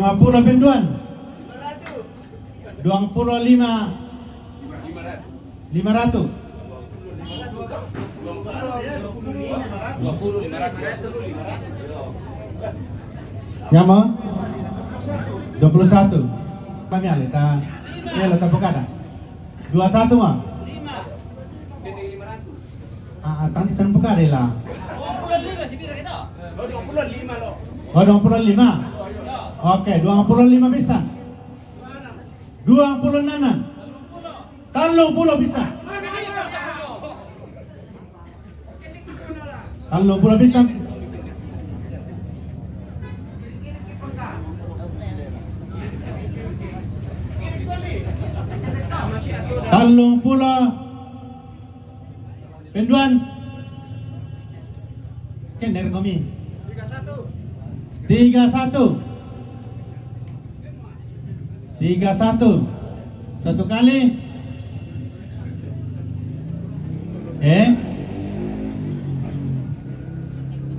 20 penduan. 25 500. 20 Ya mau? 21. Kami alita. Ya letak bukada. 21 mah. 500. Tadi sen bukada lah. Oh 25. Oke, 25 bisa. 26. 30 bisa. 30 bisa. 30 penduan. Kener kami. 31. 31. Satu kali.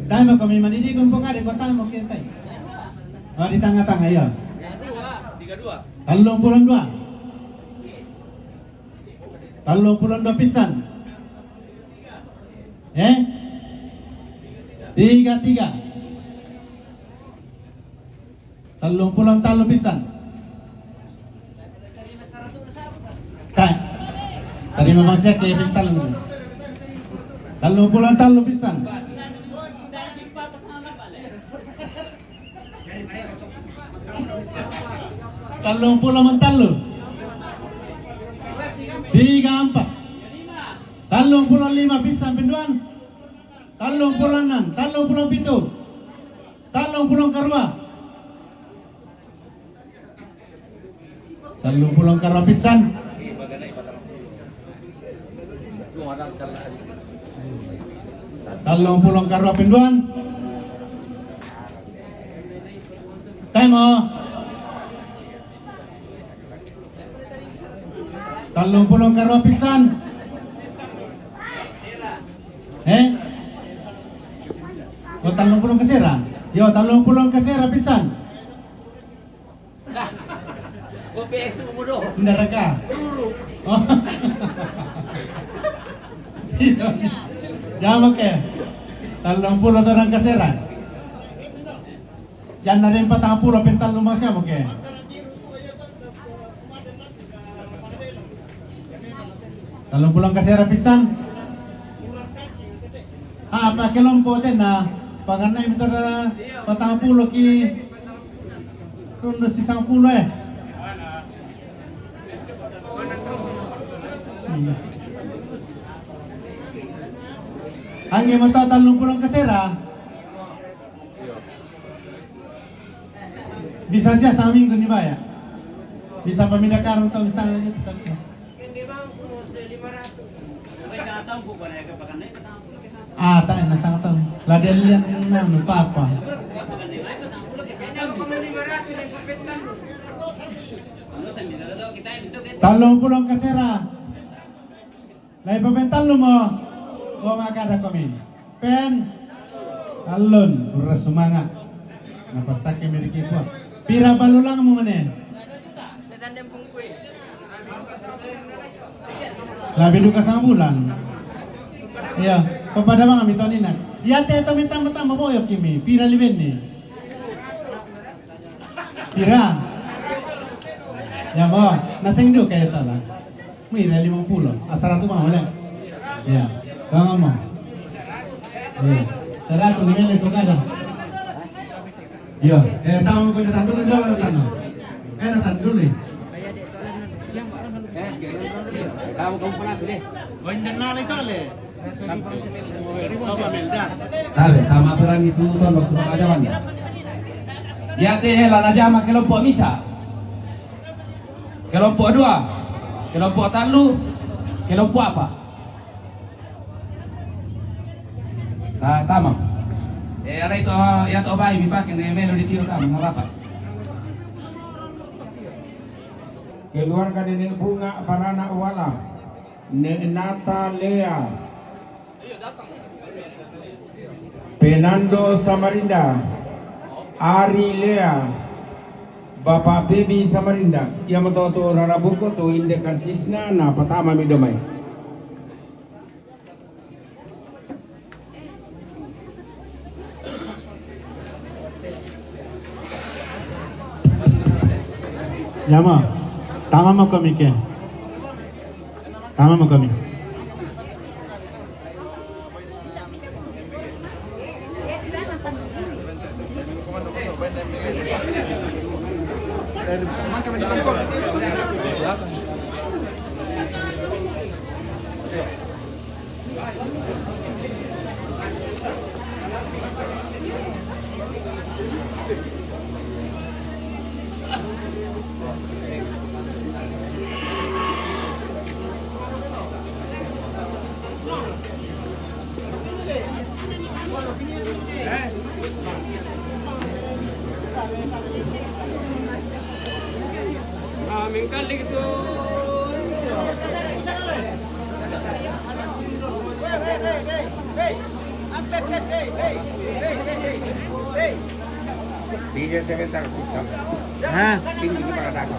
Tayo mo kami manidi kung pagkari ko tayo mo kita. Oh, di tengah-tengah ya. 32. 32. 32 pisan. 33. 33 pisan. Kay. Tadi memang saya kayak pintal. 33 pisan. 30 mentalo. 34. 35 pisan penduan. 36, 37. 30 karwa. 30 karwa pisan. 30 karwa penduan. Time. 30 karwa pisan. O 30 kasera. Yo 30 kasera pisan. Gua PS mo do. Ndara ka. Oh. Jama ke. 30 orang kasera. Yan na rin 40 pental lumang siya mo ke. Talong pulang kasera pisan. Apa kelompo din na pagana ito na 40 ki kundo si 10 Angin mo to 30 kasera. Bisa siya sa amin kundi ba ya? Bisa pamilakaran to misalnya dito. Tayo na sang taon. Ladalian na lupa pa. Talong pulong kasera. Lai pabental lo mo. O makada kami. Pen. Talon. Pura semangat. Napasak ke meriki po. Pira balulang mo mane. Labi duka sang bulan. Iya. Kepada bang kami tahun ini. Ya teh kami tambah-tambah boyok kimi. Pira liben nih. Pira. Ya mo. Naseng do kayak tala. Mira 50. Asal tu mah boleh. Ya. Bang mo. Iya. 100 nilai ko kada. Iya. Tahu ko datang dulu datang. Datang dulu. Kamu pala deh. Banyak nali kali. Tabe, tama peran itu tuan waktu pengajaran. Ya teh lana jama kelompok misa. Kelompok 2. Kelompok talu. Kelompok apa? Tamam. Ada itu ya to bayi dipakai melodi tiru kamu ngapa? Keluarga Nenek Bunga Barana Wala, Nenek Nata Lea, Fernando Samarinda, Ari Lea, Bapak Baby Samarinda, yang matoto rarabuko to inde kartisna na patama mi domay. Yama, tama mo kami ke. Tama mo kami. Dia sebentar kita. Hah? Sini kita katakan.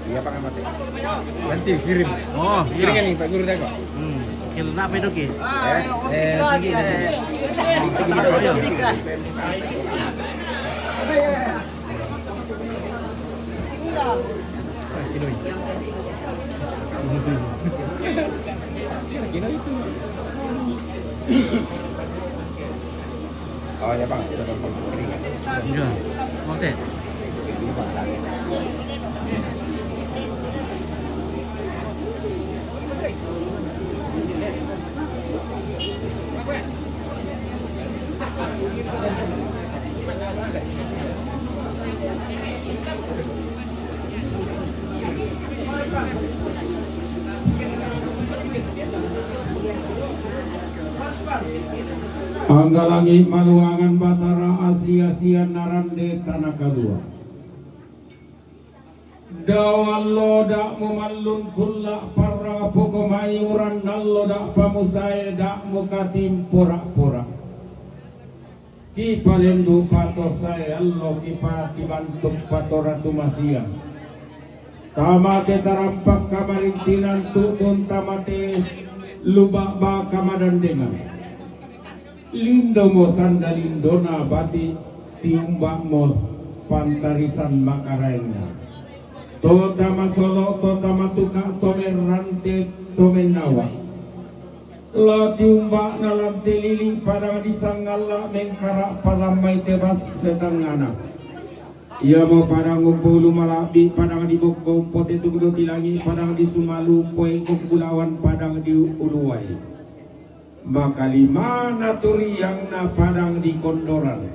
Iya Pak Amati. Nanti kirim. Oh, Kirim kan nih Pak Guru Dago. Kirim apa itu ki? Oh ya Bang, kita Bang. Iya. Oke. Anggalangi Maluangan Batara Asia Narande Tanah Kadua. Dawallo dak mumallun kulla parra poko mayuran nallo dak pamusae dak mukatim pura-pura. Ki palendu pato sae allo ki pati bantuk pato ratu masia. Tamate tarampak kamarintinan tutun tamate lubak ba kamadandengan. Lindo mo sandalindona bati tiumbak mo pantarisan makaraina. Tota masolo tota matuka tomen rante tomen nawa. La tiumbak na lante lili pada disangala mengkara palamai tebas setangana. Ia mo padang ngumpulu malabi padang di boko pote tunggu tilangi padang di sumalu poe kulawan padang di uluwai. Maka lima naturi yang na padang di kondoran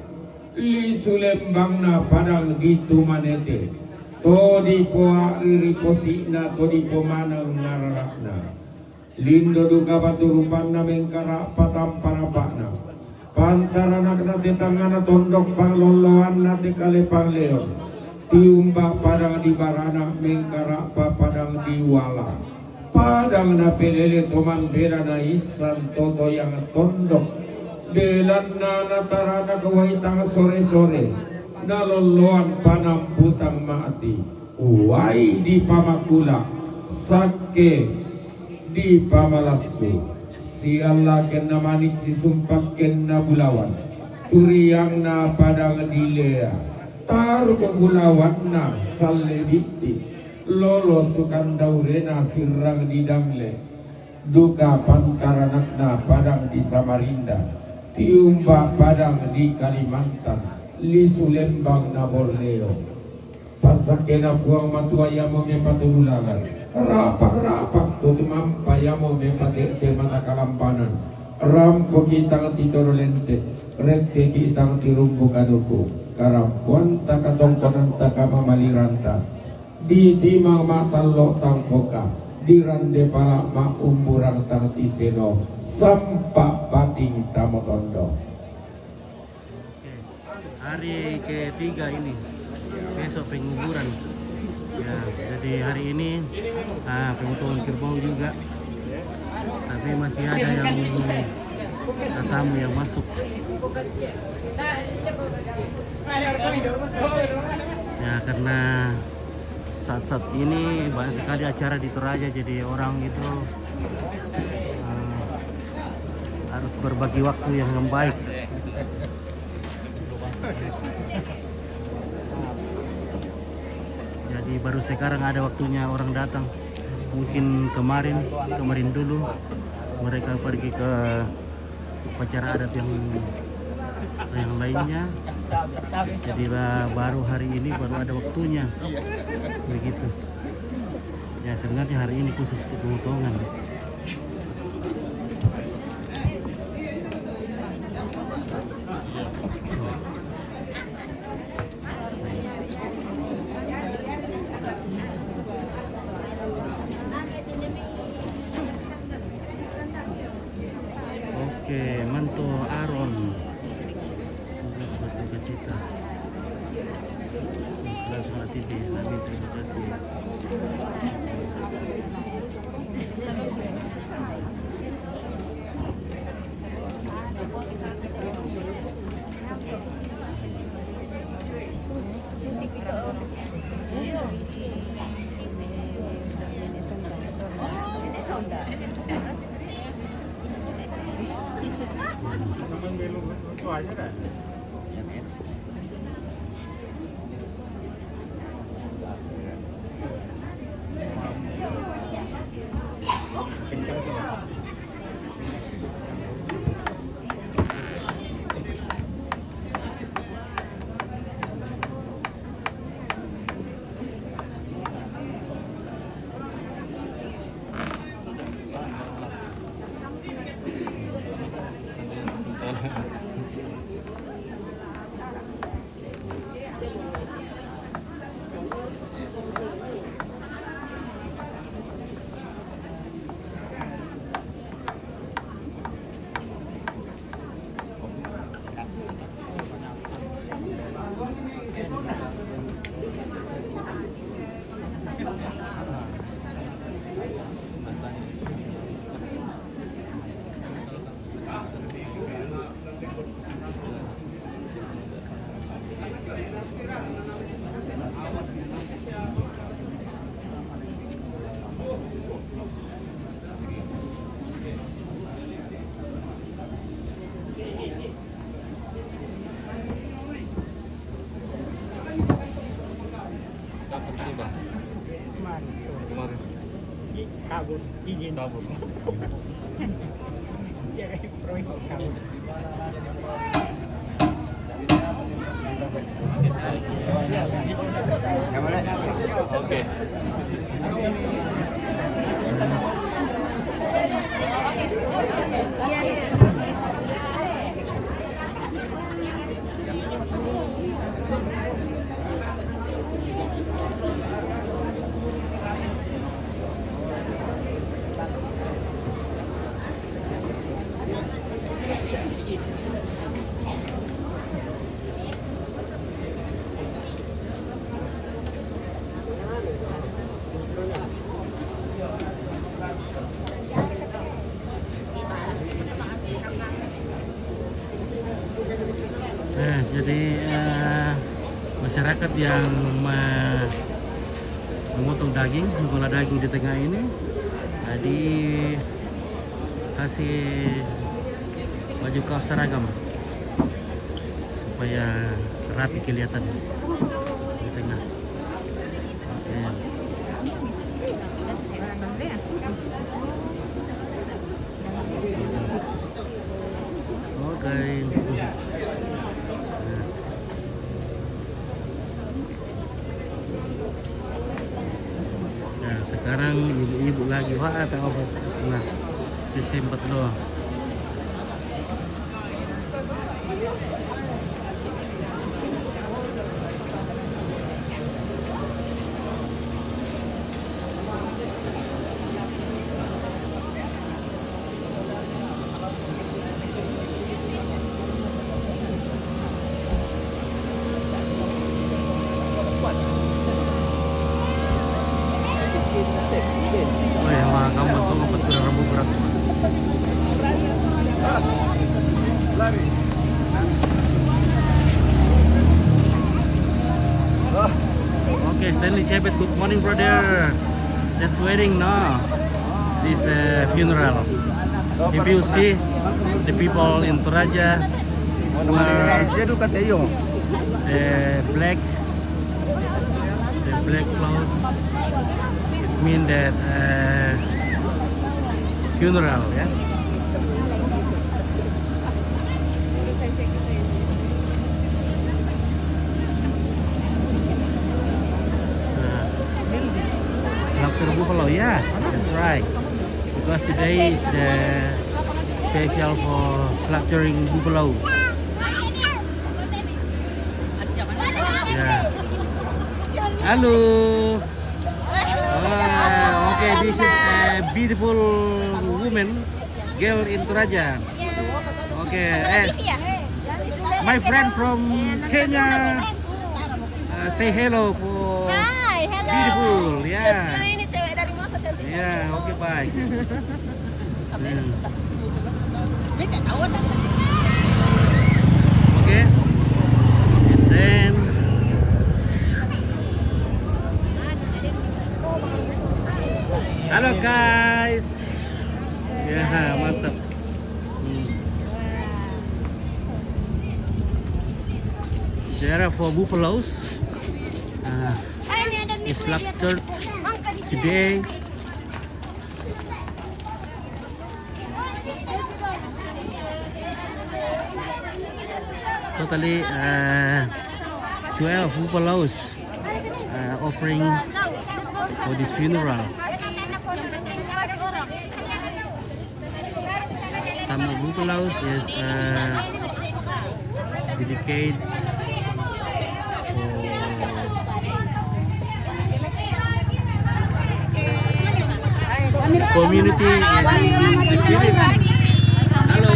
li sulembang na padang gitu manete to di poa iri posi na to di pomanang nararakna lindo duga batu rupan na mengkara patam parapakna pantara na tetangana tondok pangloloan na te kale pangleon tiumba padang di barana mengkara pa padang di wala padang na pelele toman bera na isan toto yang tondok delan na natarana kawaitang sore-sore naloloan panamputang mati uwai di pamakula sake di pamalasu siala ken na manik si sumpak ken na bulawan turiang na padang dilea taruh bulawan na salebiti lolo sukandaurena sirang di Dangle duka pantaranakna padang di Samarinda tiumba padang di Kalimantan lisu lembang na Borneo pasakena puang matua yamo me patululangan rapak-rapak tutumampa yamo me patete mata kalampanan rampo kitang titorolente rekte kitang tirumbu kaduku karampuan takatongkonan takamamaliranta di timang matalo tangpoka di rande pala ma umburang tangti seno sampak bating tamotondo. Hari ketiga ini besok penguburan ya, jadi hari ini pemotongan kerbau juga, tapi masih ada yang tamu yang masuk. Ya karena saat-saat ini banyak sekali acara di Toraja, jadi orang itu harus berbagi waktu yang baik. Jadi baru sekarang ada waktunya orang datang. Mungkin kemarin dulu mereka pergi ke upacara adat yang lainnya. Jadi baru hari ini baru ada waktunya. Begitu. Ya sebenarnya hari ini khusus untuk pemotongan. Oke, Manto Aron. Berduka-cita. Selamat TV, Nabi, terima kasih. Kabur, izin. Kabur. Ya kayak proyek kabur. Oke. Jadi masyarakat yang memotong daging, mengolah daging di tengah ini, tadi kasih baju kaos seragam supaya rapi kelihatan di tengah. Oke. Nah, sekarang ibu-ibu lagi wah apa apa. Nah, disempat loh. Wah, kamu tuh berat. Stanley Chebet, good morning, brother. That's wedding, no? This funeral. If you see the people in Toraja wear the black clothes, it means that funeral, yeah. Slaughter buffalo, yeah, that's right. Because today is the special for slaughtering buffalo. Yeah. Halo. Okay, this is a beautiful woman, girl in Toraja. Okay, my friend from Kenya, say hello for Hai, hello. beautiful, yeah. Ini cewek dari masa cantik. Yeah, okay, bye. Okay, and then halo guys, ya mantap. There are 4 buffaloes. Is slaughtered today. Totally 12 buffaloes offering for this funeral. Some of buffaloes is dedicated for community in the Philippines. Halo.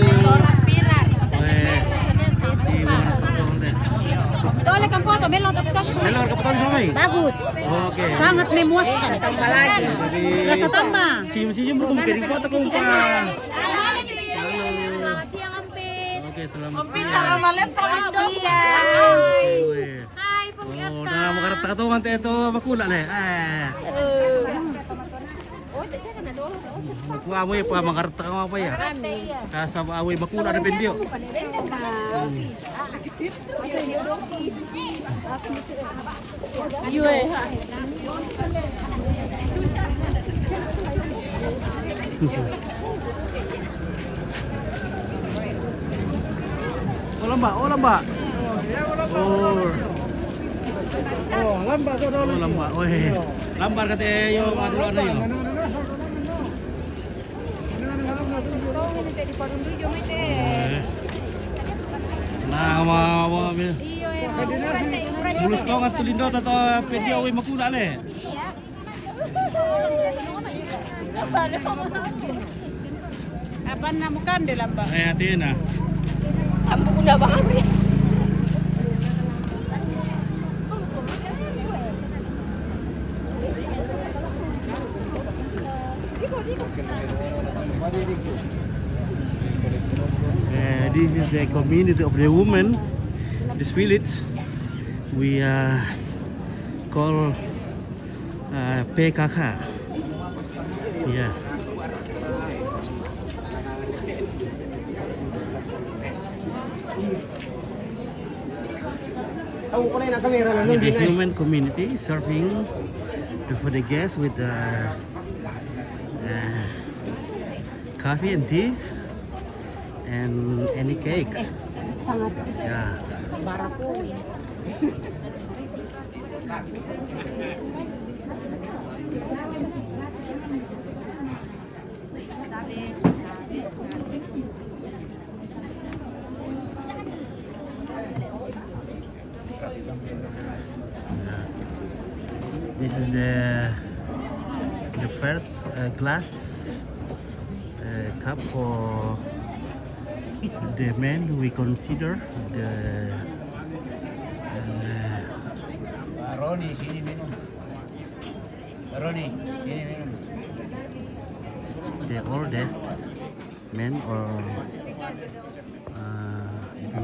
Tole kang foto, melon tapos. Melon kapital sama ini? Bagus. Oke. Sangat memuaskan. Tambah lagi. Rasa tambah. Senyum-senyum belum kirim foto kompa. Selamat siang, Ampin. Oke, selamat Ampin, siang. tara malep selamat siang. Oke. Hai, Oh, nah mau karena tahu nanti itu bakula leh. Aku amoy pa mangarta ka apa ya? Kasama away bakula na pendio. Ayo eh. Oh lamba, oh lamba. Oh lamba tuh dulu. Oh lamba, oh lambar kata yo ada yo. Nah, mau bulus kau ngat tulindo atau pedio we makula le. Apa namukan de lamba? Atina. Ambo ko na ba kami? This is the community of the women, this village. We call PKK. Yeah. The human community serving for the guests with coffee and tea and any cakes. Yeah. This is the first glass cup for the men we consider Roni, sini minum. Roni, sini minum. the oldest men or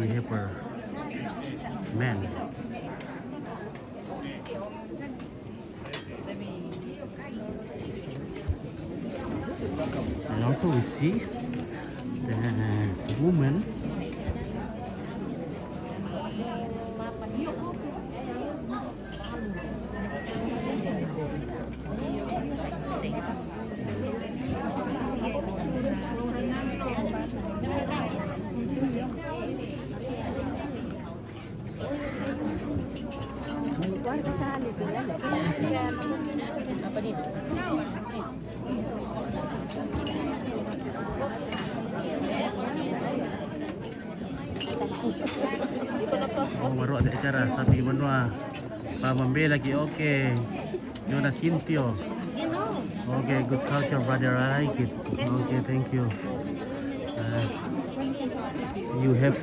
behavior men. also we see the woman. Baru ada acara sapi menua. Pak Mambe lagi oke. Jonas Sintio. Okay, good culture, brother. I like it. Okay, thank you. You have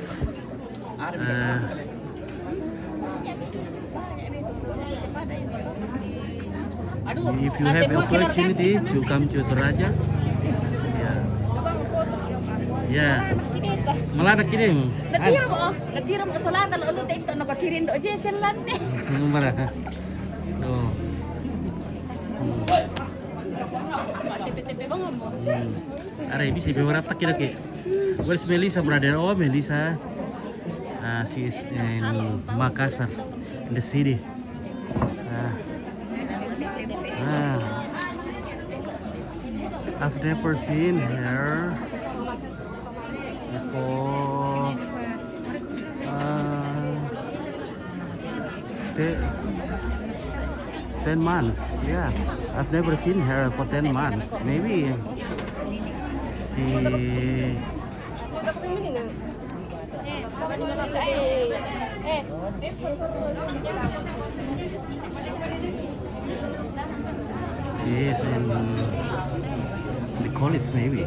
if you have opportunity to come to Toraja, yeah. Malah nak kirim. Nagkiram mo solar na ulo tayo ito nakakirin do Jason lan ni. Marah. Oh. Are bisa beberapa kira ke. Where's Melissa, brother? Oh, Melissa. She is in Makassar, in the city. I've never seen her before. 10 months. Yeah, I've never seen her for 10 months. Maybe she. She is in the college maybe.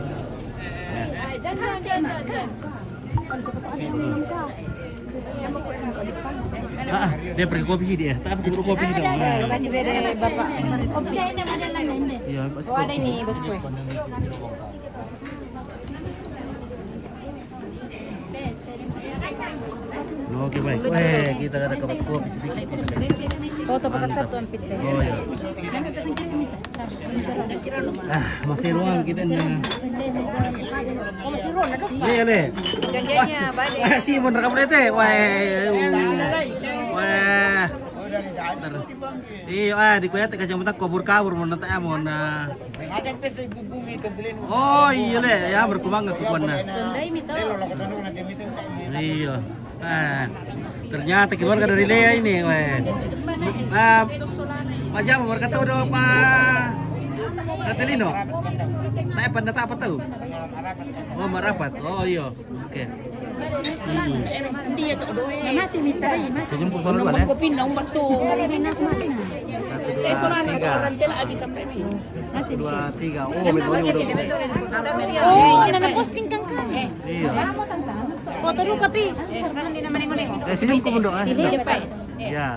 Dia pergi kopi dia. Tak pergi kopi dia. Kasih bere bapak. Kopi. Iya, Oh ada ini bosku. Oke baik. Kita ada kopi sedikit. Foto pakai satu ampit deh. Oh ya. Masih ruang kita nih. Oh masih ruang ada. Iya le. Janjiannya balik. Si mau rekam lete. Wah. Iya, di kuya teh kacamata kabur mau nanti amon. Oh iya le, ya berkembang ke kuana. Sundai mito. Iya. Ternyata keluarga dari Lea ini, Pak Jam berkata udah Pak Ratelino. Saya pendatang apa tahu? Oh marapat. Oh iya. Oke. Dia tak doa. Mati mita. Senyum pun soal balik. Kopi nong batu. Orang telah habis sampai ni. 1, 2, 3. Oh betul. Oh, nana posting kan kan. Iya. Foto dulu kapi. Senyum kau mundur. Ya.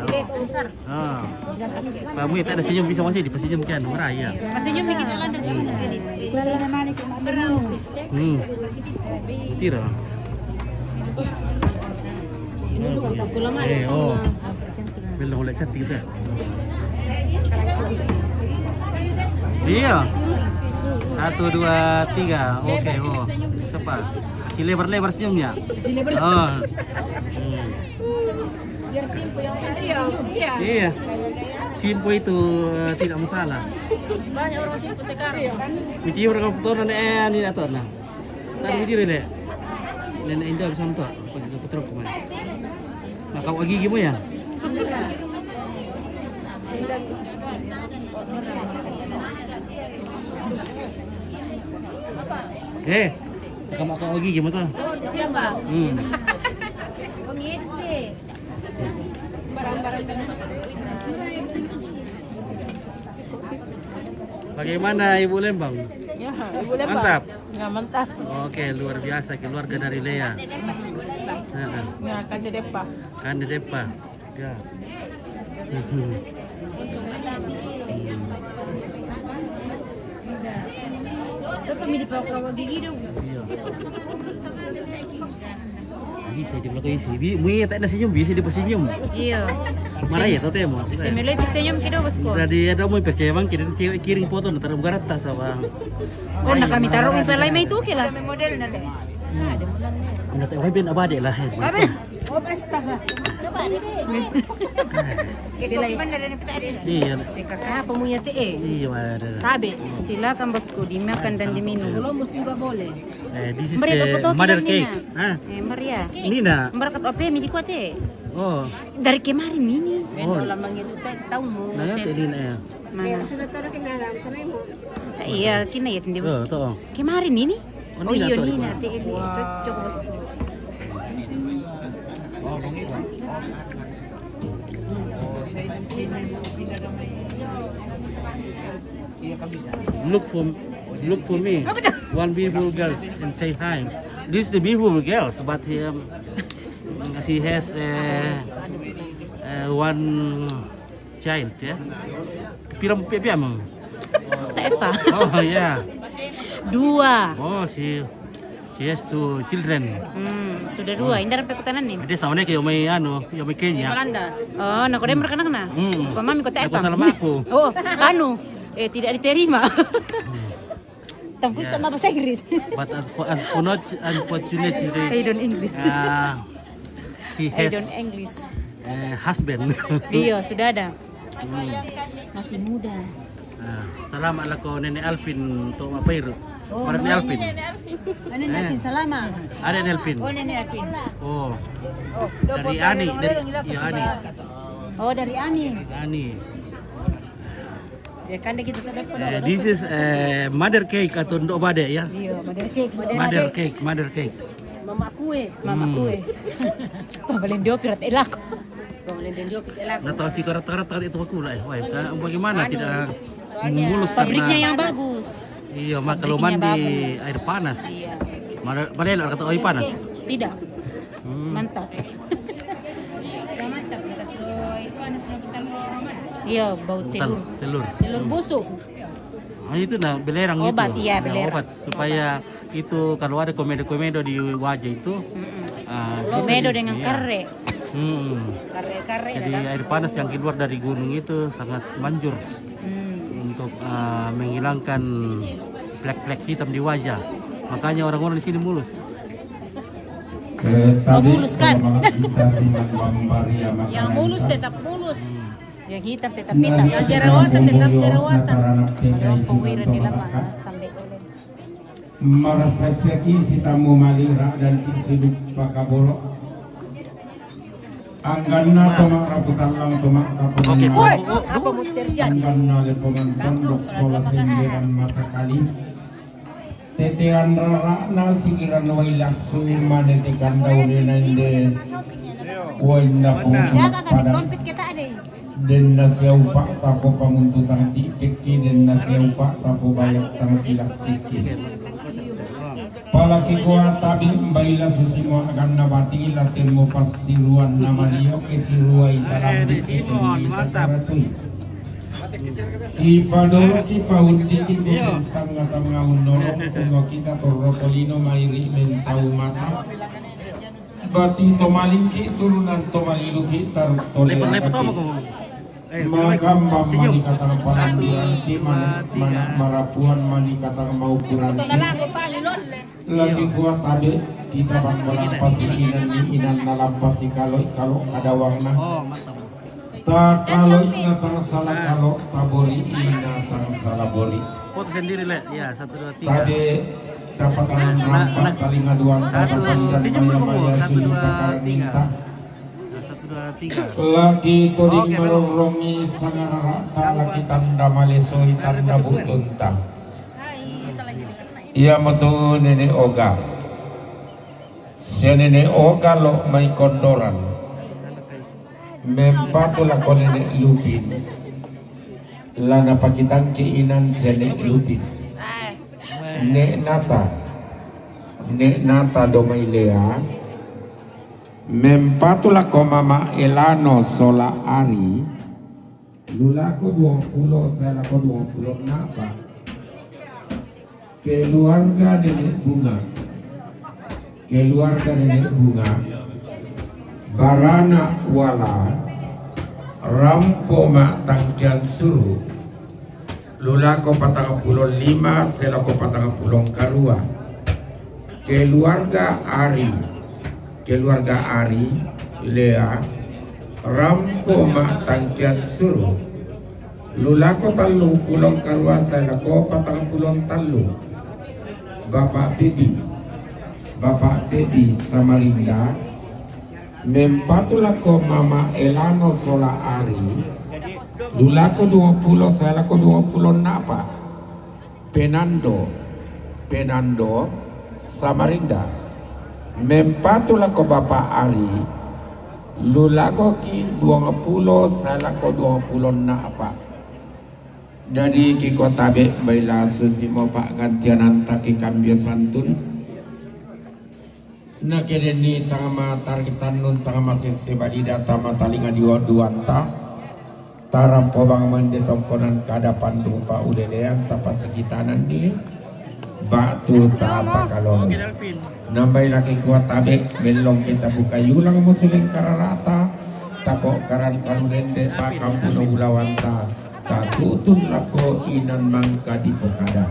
Kamu itu ada senyum bisa masih dipersenyum kan? Marah ya. Senyum bikin jalan dulu. Tira. Oh. Belum boleh cantik tu. Iya. 1, 2, 3. Oke. Oh. Cepat. Si lebar-lebar senyumnya. Si lebar. Oh. Biar simple yang iya. Iya. Simple itu tidak masalah. Banyak orang simple sekarang. Mesti orang kotor ni atau nah. Tadi dia le. Nenek Indah bisa nonton. Pergi kotor kemana? Nah, kau gigi mo ya? Kamu kau gigi mo to? Siapa? Bagaimana Ibu Lembang? Ya, Ibu Lembang. Mantap. Ya, mantap. Oke, luar biasa keluarga dari Lea. Ya, kan di depan. Kan di depan. Ya. Kami di pawang gigi dong. Bisa di belakang isi. Mui tak ada senyum, bisa di senyum. Iya. Mana ya tuh temo? Temelo senyum kita bosku. Berarti ada mau percaya bang kiring foto nanti bukan tas apa? Oh, nak kami taruh umpel lain itu oke lah. Model nanti. Nanti orang bin abade lah. Apa? Oh, astaga. Coba deh. Kita mana dari petani? Iya. Kakak pemunya teh. Iya ada. Tabe, silakan bosku dimakan dan diminum. Lomus juga boleh. This is Mari the mother cake. Hah? Maria. Nina. Mbarakat ope mi di kuate. Oh. Dari kemarin ini. Oh. Lamang itu tahu mu. Nah, ya Nina ya. Mana? Sudah taruh kena sana mo. Iya, kena ya tindi bosku. Tuh. Kemarin ini? Oh, iya tuh, Nina, itu. teh itu coba bosku. Look for me. One beautiful girl and say hi. This is the beautiful girls, but she has one child, ya. Piram. Tak apa. Oh yeah. Dua. Oh she has 2 children. Sudah dua. Indar pekutanan nih. Dia sama kayak yung Kenya. Oh, nak kau mereka nak. Kau mami kau tak apa. Salam aku. Oh, tidak diterima. Tapi sama bahasa Inggris. But unfortunately, I don't English. she I don't has English. husband. Iya, sudah ada. Masih muda. Salamat lah ko Nenek Alvin to Mapayro. Para ni Alvin. Ano natin? Salama. Ada Nenek Alvin. Oh, Nenek Alvin. Oh. Dari Ani, iya Ani. Oh, dari Ani. Ani. Ya kan kita dapat. This is mother cake atau ndok bade ya. Iya, Mother cake. Mama kue. Pabalen dio pirat elak. Nah, tahu si karat-karat itu aku lah. Wah, bagaimana tidak mulus Pabriknya karena yang bagus. iya, maka kalau mandi air panas. Padahal kata air panas. Tidak. Mantap. Mantap kita tuh air panas kita iya, bau telur. Telur busuk. Itu belerang obat, itu. Iya, belerang. Obat supaya itu kalau ada komedo-komedo di wajah itu. Komedo dengan kare. Kare. Jadi air panas yang keluar dari gunung itu sangat manjur untuk menghilangkan plek-plek hitam di wajah. Makanya orang-orang di sini mulus. Mulus kan? Yang mulus tetap mulus. Yang hitam tetap hitam. Yang jerawatan tetap jerawatan. Yang pengwira di lama sampai oleh. Marasasaki si tamu malira dan kisiduk pakabolo. Angganna tomak raputan lang tomak kapunan. Apa mau terjadi? Angganna le pemantan dok sola senderan mata kali. Tetean rara na sikiran wailaksu manetikan daune nande. Wainda pumak pada. Den nasiau pak tapo pamuntutan tikeki den nasiau pak tapo bayak tang tilas sikit. Palaki kuat tabi mbaila susimo akan nabati latin mo pasiruan namaliyo kesiruai dalam dikit mataratui. Ipadolo ki paundi ki bintang ngata ngaunolo kuno kita torotolino mairi mentau mata. Bati tomalingki turunan tomaliluki tar tolerakaki. Maka mani kata palanturanti mana marapuan mani kata mau kuranti lagi kuat tadi kita bang melampasi inan melampasi kalau ada warna tak kalau natang salah kalau tabori natang salah boli Foto sendiri le, ya 1 2 3. tadi dapat tangan melampat talinga duan kata paliran maya-maya sudah kakar minta 1 2 3. lagi tuding merongi sangarata lagi tanda malesoi tanda butunta iya metu nenek oga si nenek oga lo may kondoran mempatula ko nenek lupin lana pakitan keinan si nenek lupin nek nata domailea mempatula ko mama elano sola ari lula ko 20 saya ko 20 napa keluarga nenek bunga barana wala rampo mak tangkian suruh lulako 45 selako 40 karua keluarga Ari Lea rampo mak tangkian suruh lulako 30 karua selako 40 talu Bapak Dedi Samarinda mempatulako Mama Elano Sola Ari lulako 20 selako 20 napa Penando Samarinda mempatulako Bapak Ari lulako ki 20 selako 20 napa. Jadi kiko tabe baila susimo Pak gantian antaki kambia santun na kedeni tangama tarkitan nun tangama sisi badida tama talinga duanta taram pobang mende tomponan kada pandu pa udedean tapa sekitanan ni batu tapa kalon nambai laki kuat tabe belong kita buka yulang musuling kararata tako karan kaludende pa kampuno ulawanta takutun lako inan mangka di pekada.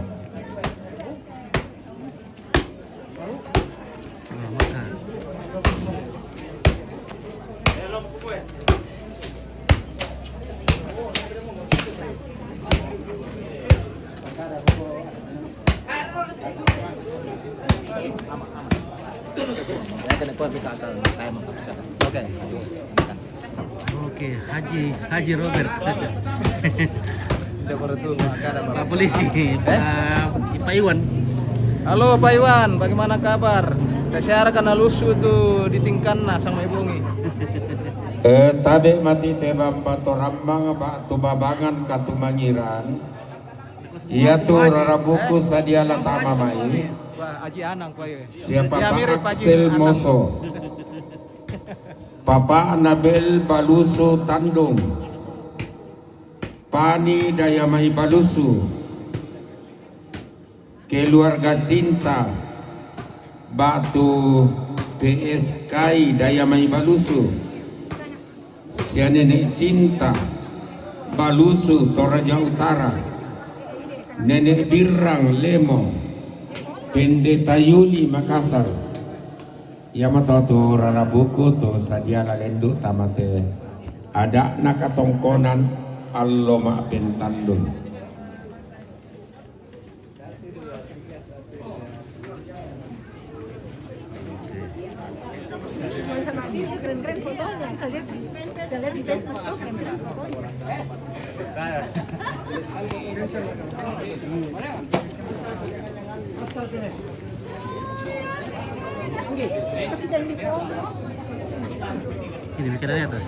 Oke, Haji Robert. Pak Polisi, Pak Iwan. Halo Pak Iwan, bagaimana kabar? Kesyara kana lusu tu ditingkan sama ibungi. Tabe mati tebam bato rambang batu babangan katu mangiran. Iya tu rarabuku sadia latama mai. Wah, Aji Anang koyo. Siapa Pak Axel Moso. Papa Anabel Baluso Tandung, Pani Dayamai Balusu, keluarga cinta Batu PSK Dayamai Balusu, si nenek cinta Balusu Toraja Utara, nenek Birang Lemo, Pendeta Yuli Makassar. Yamato tu rarabuku tu sadia lalendu tamate ada nakatongkonan alloma pentandun. Keren-keren fotonya, saya lihat di Facebook tuh keren-keren fotonya. Ini bikin dari atas.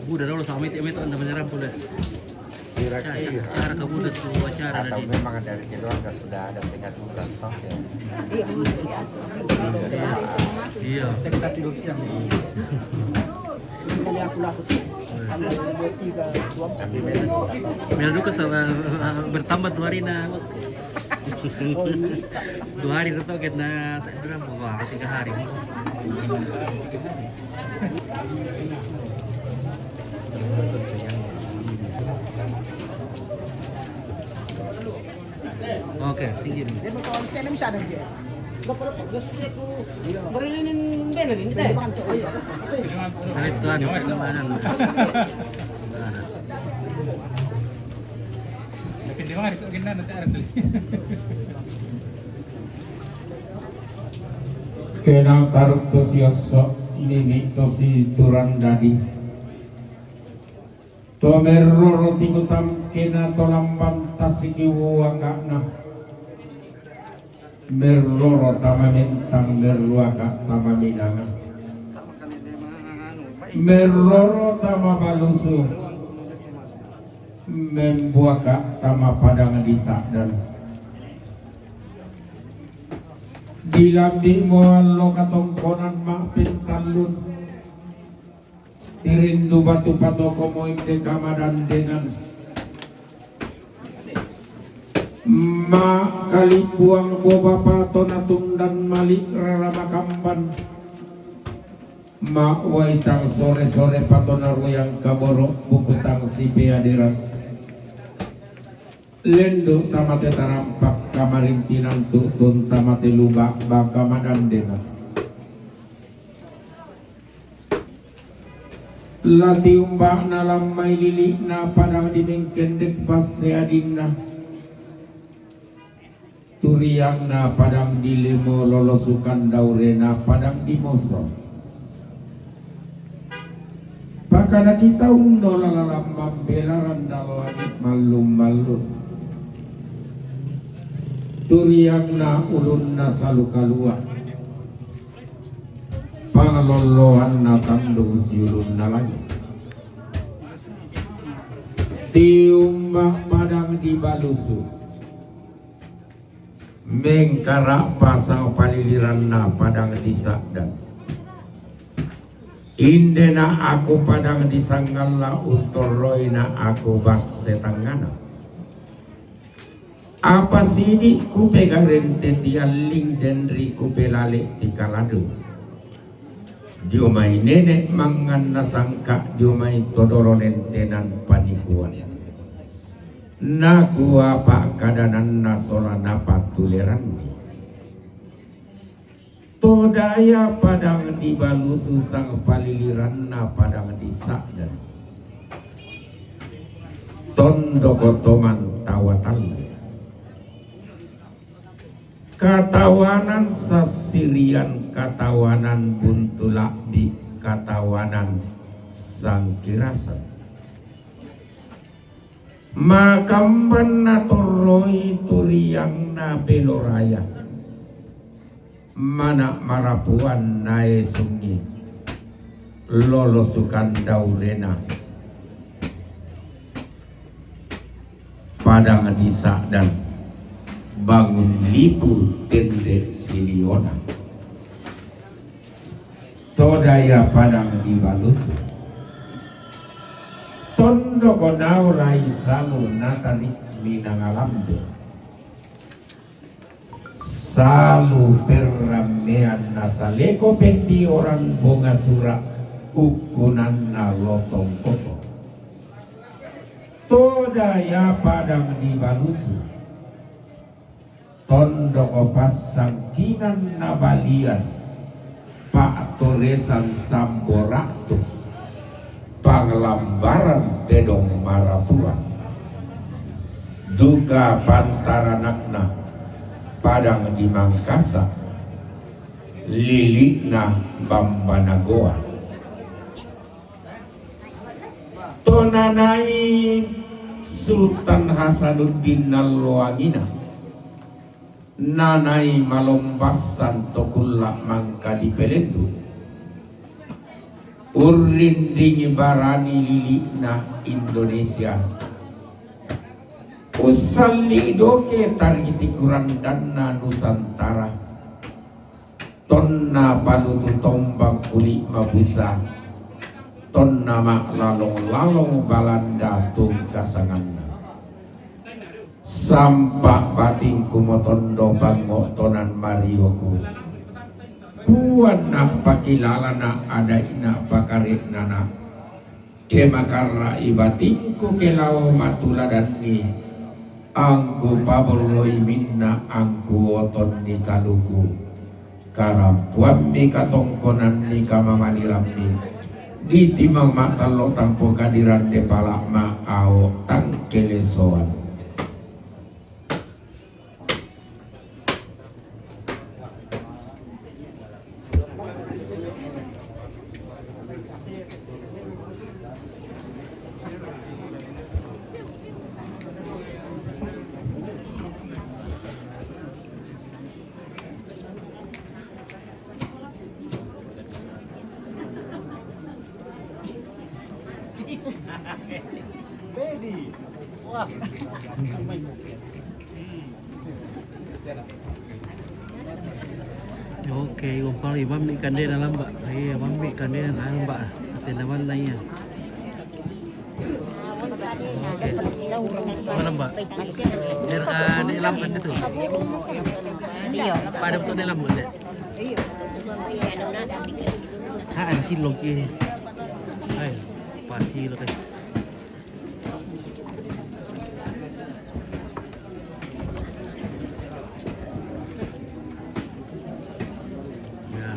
Budak dulu sama itu anda menyerang boleh. Cara kamu udah tuh acara atau tadi. memang dari keluarga sudah ada pengaturan toh ya. Iya. Kita tidur siang. Mel duka bertambah 2 hari na. 2 hari tetap kena tak berapa wah 3 hari. Oke, tinggi nih. Salit tuan, perkembangan. Kenal taruk tosi osok ini tosi turan dadi. Tomerro tigutam kena tolamban tasikiwu angkana merloro tamamentang merluaka tamaminanga merloro tamabalusu membuaka tama padang disa dan dilambi moalo katongkonan mak pintalun tirindu batu patoko moim de kamadan dengan ma kali buang boba patonatum dan malik rarama kamban ma waitang sore-sore patonaru yang kaboro bukutang si beadiran lendo tamate tarampak kamarintinan tutun tamate lubak bakamadan dengan lati umbak na lamay lilik na padang dimengkendek paseadina turiang na padang dilemo lolosukan daure na padang dimoso pakana kita undo lalalam mambelaran dalangit malum-malum turiang na ulun na salukalua pangalolohan na tandung siulun na langit tiumbak padang di balusu mengkarak pasang paliliran na padang di sakdan indena aku padang di sanggala utoroi na aku bas setangana apa sini ku pegang rente tialing denri ku pelale tikaladu diomai nenek mangan nasangka diomai todoronen tenan panikuan naku apa kadanan nasola napa tuleran todaya padang di balusu sang paliliran na padang di sakdan tondoko toman tawatan katawanan sasirian katawanan buntulak di katawanan sang kirasan makamban na toroi turiang na beloraya mana marapuan nae sungi lolosukan daurena padang disa dan bangun lipu tende siliona todaya padang di balusu tondo konau rai samu natari minangalambe salu perramean nasaleko pendi orang bonga sura ukunan na lotong koto todaya padang di balusu tondoko pasang kinan nabalian pak toresan samboratu panglambaran tedong marapuan duka pantaranakna padang di Mangkasa lilikna Bambanagoa tonanai Sultan Hasanuddin Nalwangina nanai malombasan tokulla mangka di pelendu urindingi barani lilikna Indonesia usalli doke targiti kurandana Nusantara tonna panutu tombang kulit mabusa tonna mak lalong balanda tung kasanganna sampak bating kumotondo bango tonan marioku puan nak pakilala nak ada ina pakarik nana kemakara ibatinku kelau matuladani angku paboloi minna angku oton ni kaluku karampuan mi katongkonan ni kamamaniramni di timang matalo tampo kadiran de palak ma ao tang kelesoan Bedi. Wah. Oke, umpal ibam ikan dia dalam mbak. Iya, bam ikan dia dalam mbak. Tindak mana ya? Oke. Mana mbak? Biar di lambat itu. Iya. Pada betul di lambat deh. Ada silong ki. Ay, pasti lo guys. Ya.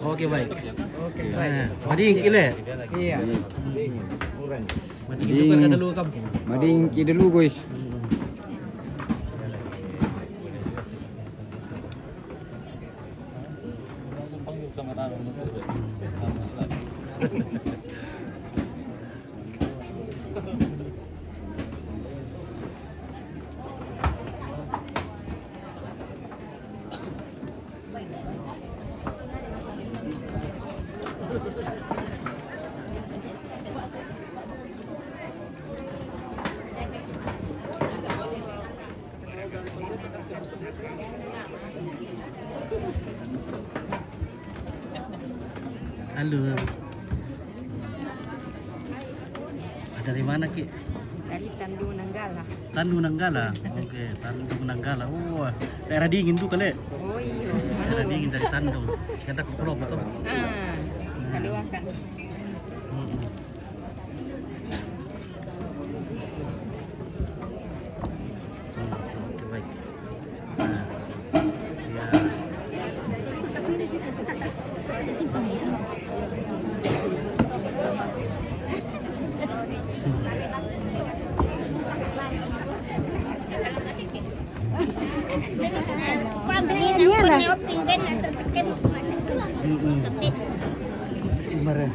Oke baik. Nah, mading kile. Iya. Mading itu kan kada lu kampung. Mading ki dulu guys. Halo. Dari mana Ki? Dari Tandu Nanggala. Tandu Nanggala. Oke, Tandu Nanggala. Oh, daerah dingin tuh kali. Oh iya. Daerah dingin dari Tandu. Kita ke pulau betul. Kaliwakan. Oke, baik. Nah, ya. Mare.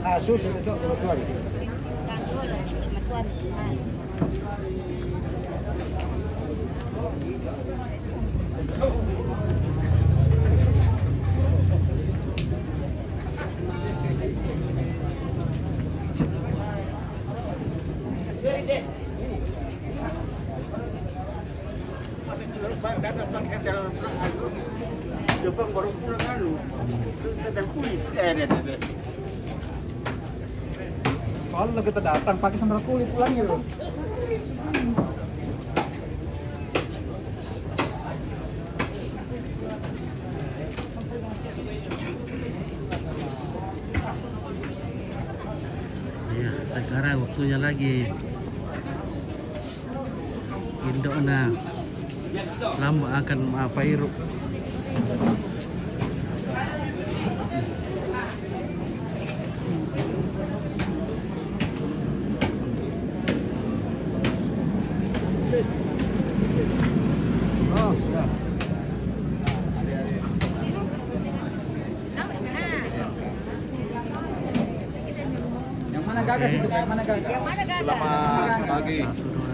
Ah, susu itu keluar. Soalnya kita datang pakai sandal kulit pulang gitu. Ya, sekarang waktunya lagi Indona lama akan Pairu. Yang mana gagas itu? Yang mana gagas? Selamat pagi.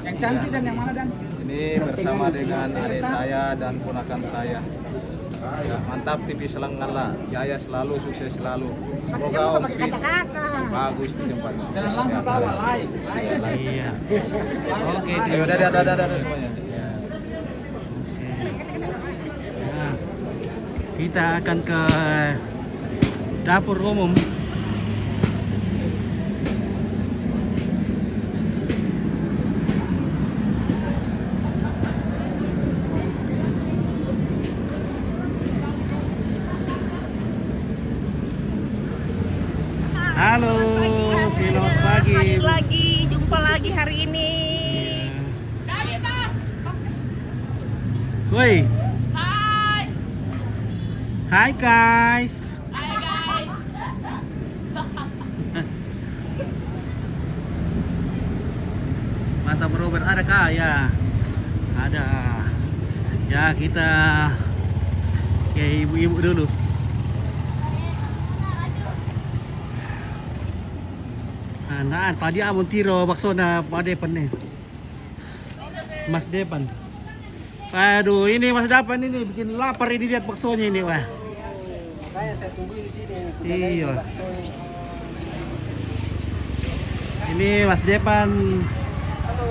Yang cantik dan yang mana dan? Ini bersama dengan adik saya dan ponakan saya. Ya, mantap TV Selanggala, jaya selalu, sukses selalu. Semoga Om Pi bagus di tempat. Jangan langsung tawa, like. Iya. Oke, Ayo, dadah semuanya. Nah, kita akan ke dapur umum. Halo, selamat pagi. Jumpa lagi hari ini. Woi. Hai guys. Mantap Robert, ada kah? Ya, ada. Ya kita ke ibu-ibu dulu. Nah, tadi abon tiro bakso na Depan nih. Mas Depan. Aduh, ini Mas Depan ini bikin lapar ini lihat baksonya ini, wah. Makanya saya tunggu di sini. Iya. Ini Mas Depan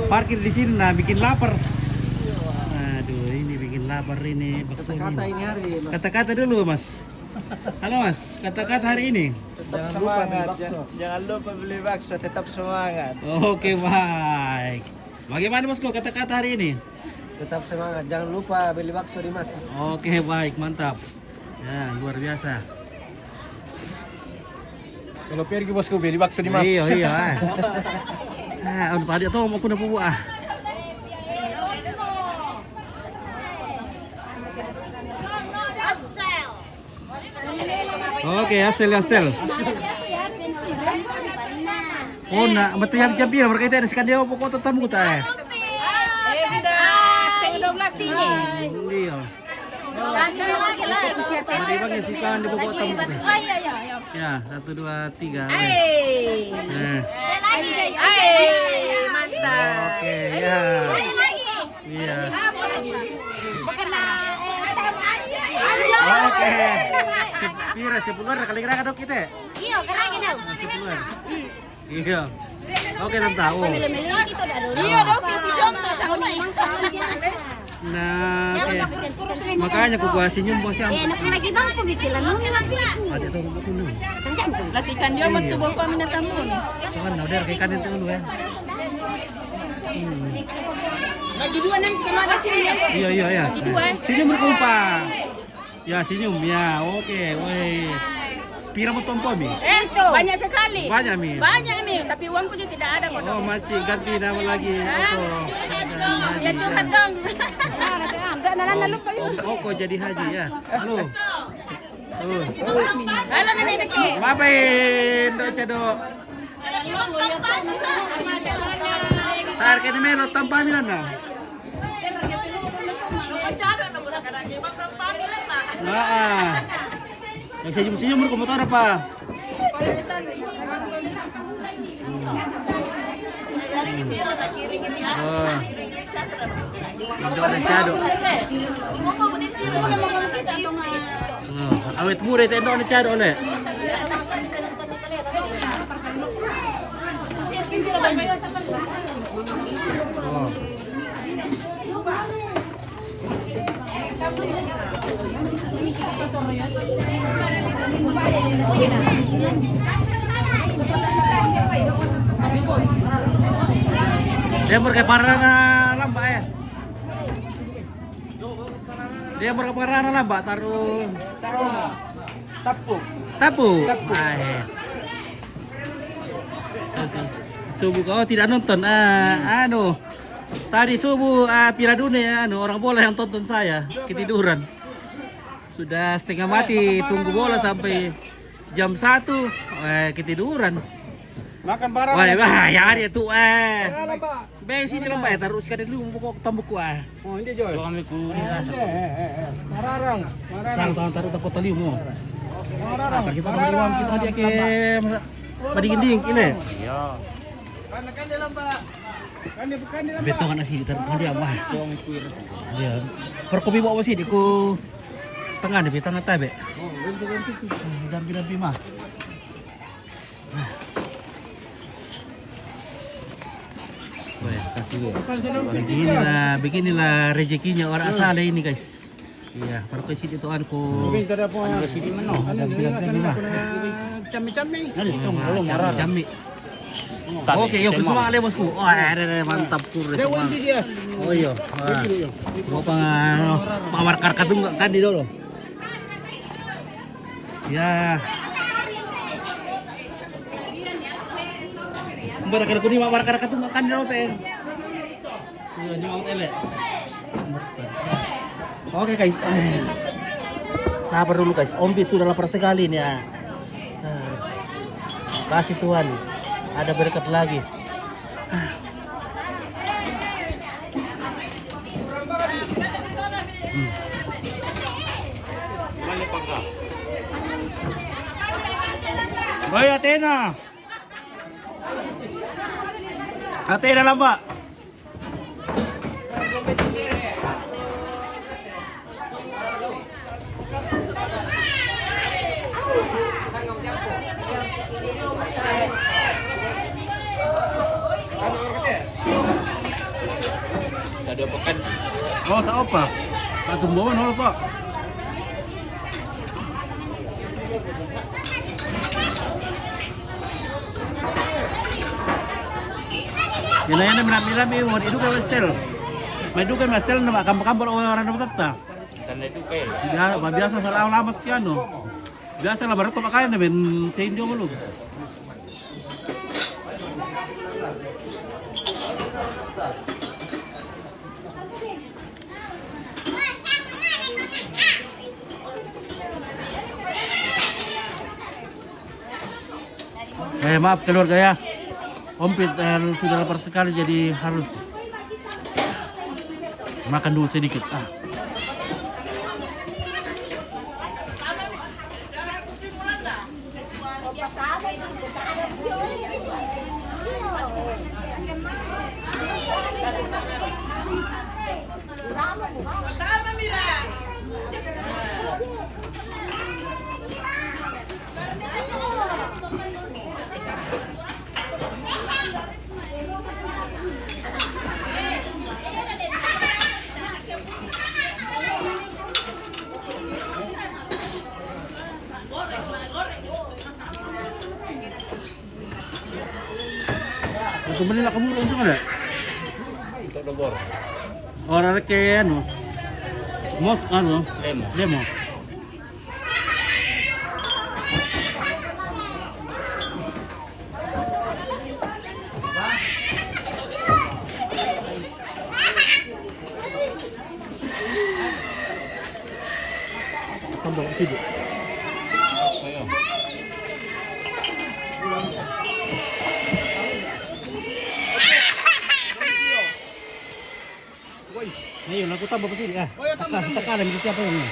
parkir di sini, nah bikin lapar. Aduh, ini bikin lapar ini baksonya. Kata-kata ini hari, Mas. Kata-kata dulu, Mas. Halo Mas, kata-kata hari ini. Jangan lupa beli bakso, tetap semangat. Oke, baik. Bagaimana Bosku kata-kata hari ini? Tetap semangat, jangan lupa beli bakso di Mas. Oke, baik, mantap. Ya, luar biasa. Kalau pergi bosku beli bakso di Mas. Iya, iya. Udah pada tuh mau kuna pupu ah. Oke, asel. Oh, nak betul yang jampi mereka itu ada sekian dia pokok tetamu kita. Sudah 12 sini. Iya. Tadi bagi sikan di pokok tamu. Ya, 1 2 3. Mantap. Oke, ya. Iya. Oke. Pira 10 kali kira dok kita. Iya, karena kita. 10. Iya. Oke, enam tahu. Iya, dok, si Somto sama Nah, oke. Makanya aku gua senyum bos yang. enak lagi bang, aku bikilan mo. Ada tuh buku dulu. Lasikan dia matubog kami na tamun. Kan udah kayak kanin dulu ya. Lagi dua nang kemana sini? Iya. Senyum berkumpah. Ya, senyum ya. Oke, woi. Pira mo tonton mi? Itu banyak sekali. Banyak mi. Banyak mi, tapi uangku juga tidak ada kok. Oh, masih ganti nama lagi. Ya curhat dong. Enggak nalan pa yun. Koko jadi haji ya. Halo. Halo nenek Deki. Ngapain, Dok Cedok? Tar kene melo tampamilan na. Nah. Yang senyum-senyum berkomentar apa? Oh. Menjauh dari Cado. Awet murah itu endok dari Cado oleh. Oh. Dia berkeparan lambak ya. Dia berkeparan lambak taruh. Tapu. Subuh kau tidak nonton. Tadi subuh Piala Dunia orang bola yang tonton saya ketiduran. Sudah setengah mati tunggu bola sampai jam 1 ketiduran. Makan barang. Wah, ya dia tuh Bang sini lambak ya taruh sekali dulu pokok tambuk Oh, ini Joy. Kami ku ni rasa. Mararang. Sang taruh takut tali mo. Mararang. Kita iwan kita dia ke pading-ding ini. Iya. Kan dia lambak. Kan dia Betongan nasi taruh dia mah. Iya. Perkopi bawa sini ku tengah nih, tengah tabe. Dampi mah. Beginilah rezekinya orang asal ini guys. Iya, baru ke sini tuan ko. Ano sini man no? Cami-cami. Cami. Oke, yuk semua ale bosku. Wah, mantap tuh. Oh iya. Mau pawar karkatung kan di dulu. Ya. Barakar kuning mawar karkatung kan di dulu teh. Iya, di mau tele. Oke guys. Sabar dulu guys. Ombit sudah lapar sekali nih ya. Kasih Tuhan. Ada berkat lagi. Boy, Athena. Athena lang ba? Ada pekan. Oh, tak apa. Tak tumbuhan hol pak. Yan mirami mo itu kan stel. May dugan mas stel na kampal orang na matata. Tan itu kay. Biasa sa lamat kaya no. Biasa lah baru pemakain na ben sa indio mo lug. Maaf keluarga ya. Ompit sudah lapar sekali jadi harus makan dulu sedikit. Kembali lah kamu untung ada? Untuk dobor. Orang kayak anu, mos anu, lemo. Tambah sedikit. Ngayon, aku tambah ke sini. Tekan lang siapa yang ini.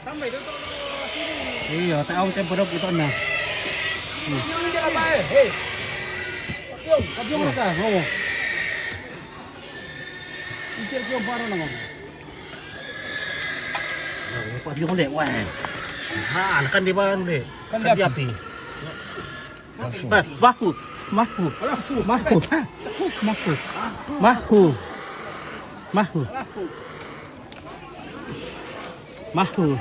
Tambah itu sini. Iya, tahu tempo dok itu na. Yung hindi ka ba eh. Hey. Kabyong ka, oo. Ikir ko paro na mo. Kabyong ulit, wah. Kan di ba ulit? Kan di api. Mahu.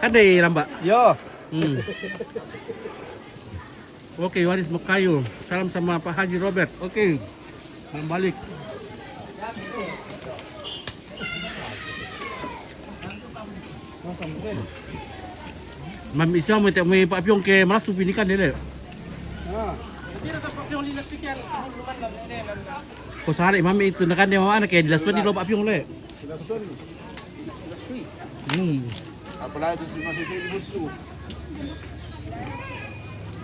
Kan deh lamba. Yo. Oke, waris Mekayu. Salam sama Pak Haji Robert. Oke. Balik. Mami isa mo ito may Pak Pyong ke malas tupinikan nila. Hindi na Pak Pyong lilastik yan. Kung sari mami itu nakan dia mana kayak dilaswan di lo Pak Pyong le. Apalagi si masih si busu.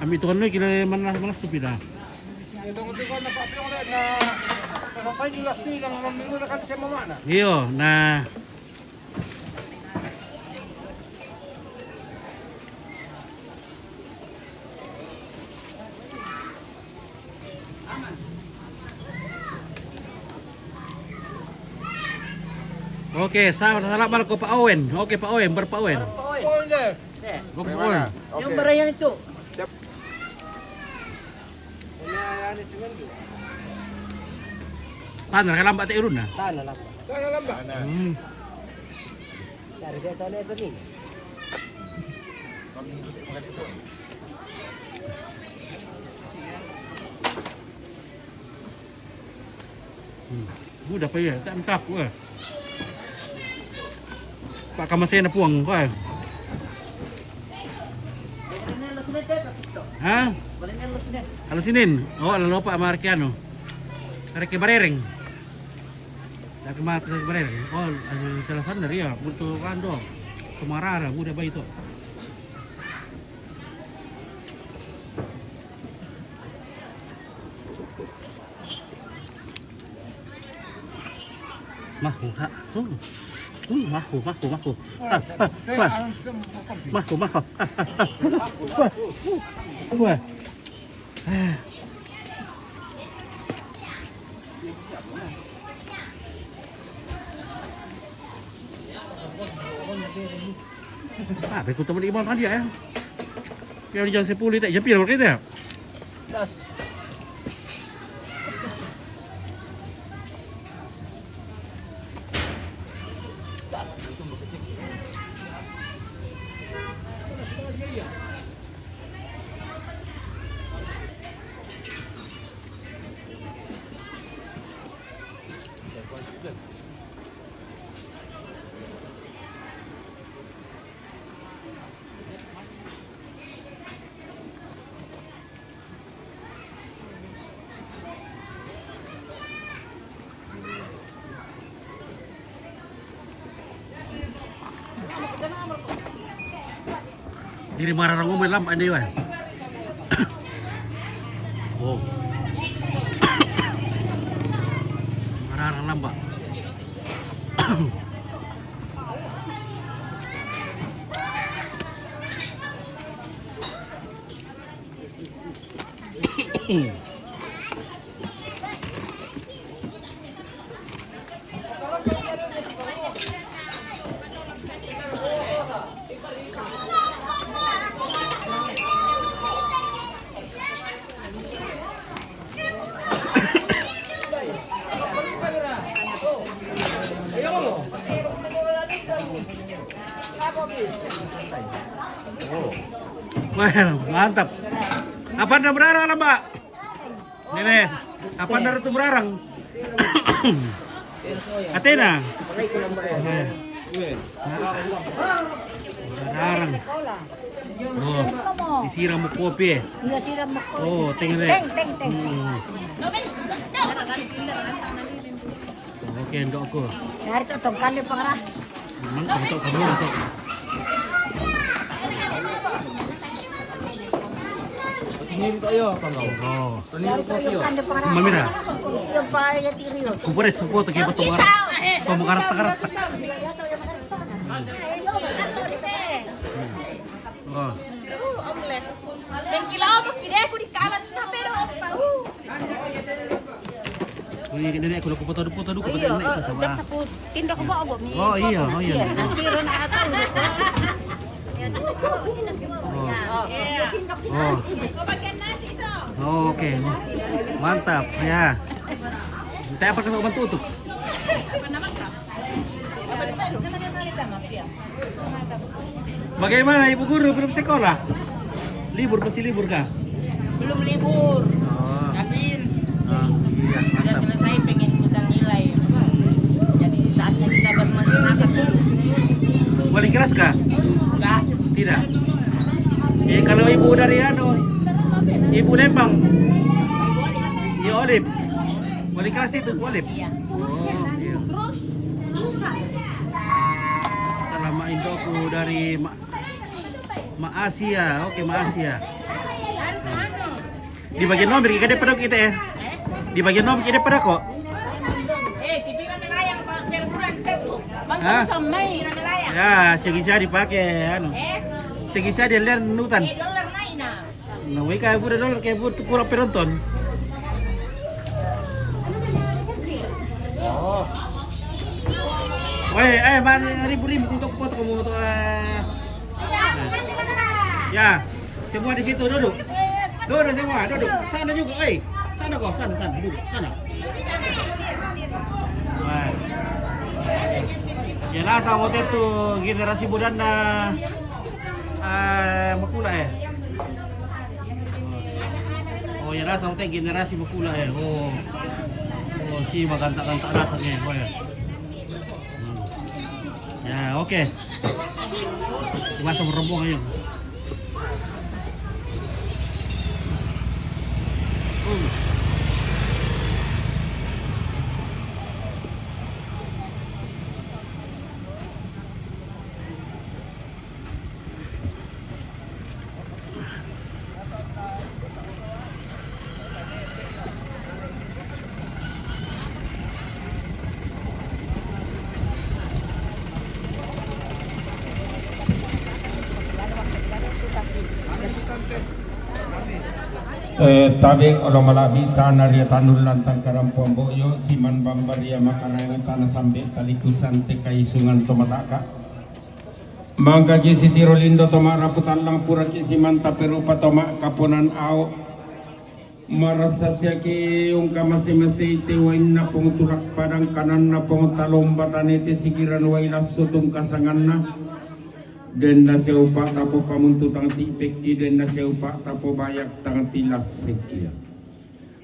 Ami itu kan le kira malas tupina. Ito na Pak Pyong na nakakay lilastik lang mamilo na kan siya mamana. Iyo, nah. Oke, salamat ko Pak Owen. Oke, Pak Owen, Pak Owen. Pak Owen. Yang berayan itu. Tanah kan lambat tak urun nah. Tanah lambat. Dari dia tanah itu nih. Mudah pa ya, tak mentap ko eh. Pak kamasay na puwang ko eh. Ha? Alusinin. Oh, alalo pa Markiano. Areke barering. Areke barering. Oh, salah sandar ya, butuh kando. Kemarara, mudah ba ito. Mahu ha. Mahu. Wah. Aku teman iman tadi ya. Kaya di jalan 10 tak jepir waktu itu ya. Diri mararang umay lam ano yun. Oh. Mararang lam ba? Well, mantap. Apa anda berarang lah, Mbak? Nene, apa anda itu berarang? Athena. Berarang. Oh, disiram mo kopi. Iya siram mo ko. Oh, tingnan deh. Teng. Oke, untuk aku. Dari to tong kali pangra. Untuk kamu untuk. Tingin kayo, pangaw. Oh, Dari to yung kali pangra. mamira. Yung pa ya tirio. Kupres supo to kipa tumarat. Tumarat takarat. Oh. Tranquilo, porque aku di kanan sa pero pa. Ini aku laku foto dulu kepada ini itu sama. Tindak ko ba abo ni? Oh iya. Tiro na ata. Oh. Oh, oke. Mantap ya. Saya apa kena bantu tuh? Bagaimana Ibu Guru belum sekolah? Libur masih libur kah? Belum libur. Oh. Tapi Iya, sudah mantap. selesai pengen ikutan nilai. Jadi saatnya kita bermasyarakat. Balik kelas kah? Enggak. Tidak. Kalau ibu dari Ibu Lembang. Iya Olip. Balik kelas itu Olip. Iya. Oh, iya. Selama Indoku dari Ma Asia. Oke, Ma Asia. Di bagian nomor kita pada kita ya. Di bagian nomor kita pada kok. Si Pira melayang per bulan Facebook. Hah? Pira melayang. Ya, segisa dipakai anu. Segisa dia lihat nutan. Dolar naina. Nah, kayak udah dolar kayak kurang penonton. Weh, man, ribu-ribu untuk foto kamu untuk ya, semua di situ duduk. Duduk semua, duduk. Sana juga, sana kok, sana duduk, sana. Wah. Ya lah sama itu generasi muda na makula ya. Oh ya lah sama generasi makula ya. Oh si maganta-ganta nasanya ya. Ya oke. Masa merombong ayo. Tabe olo malabi tanah ria tanul lantang karampuan boyo siman bambaria makarangi tanah sambe talikusan te kaisungan tomataka mangga gisi tiro lindo toma raputan lang pura kisi manta perupa toma kaponan ao marasa siya ki yung kamasi-masi ite wain na pungutulak padang kanan na pungutalombatan ite sigiran wailas sutong kasangan na den na siya upa tapo pamuntutang tipik ki den na siya upa tapo bayak tang tilas sekia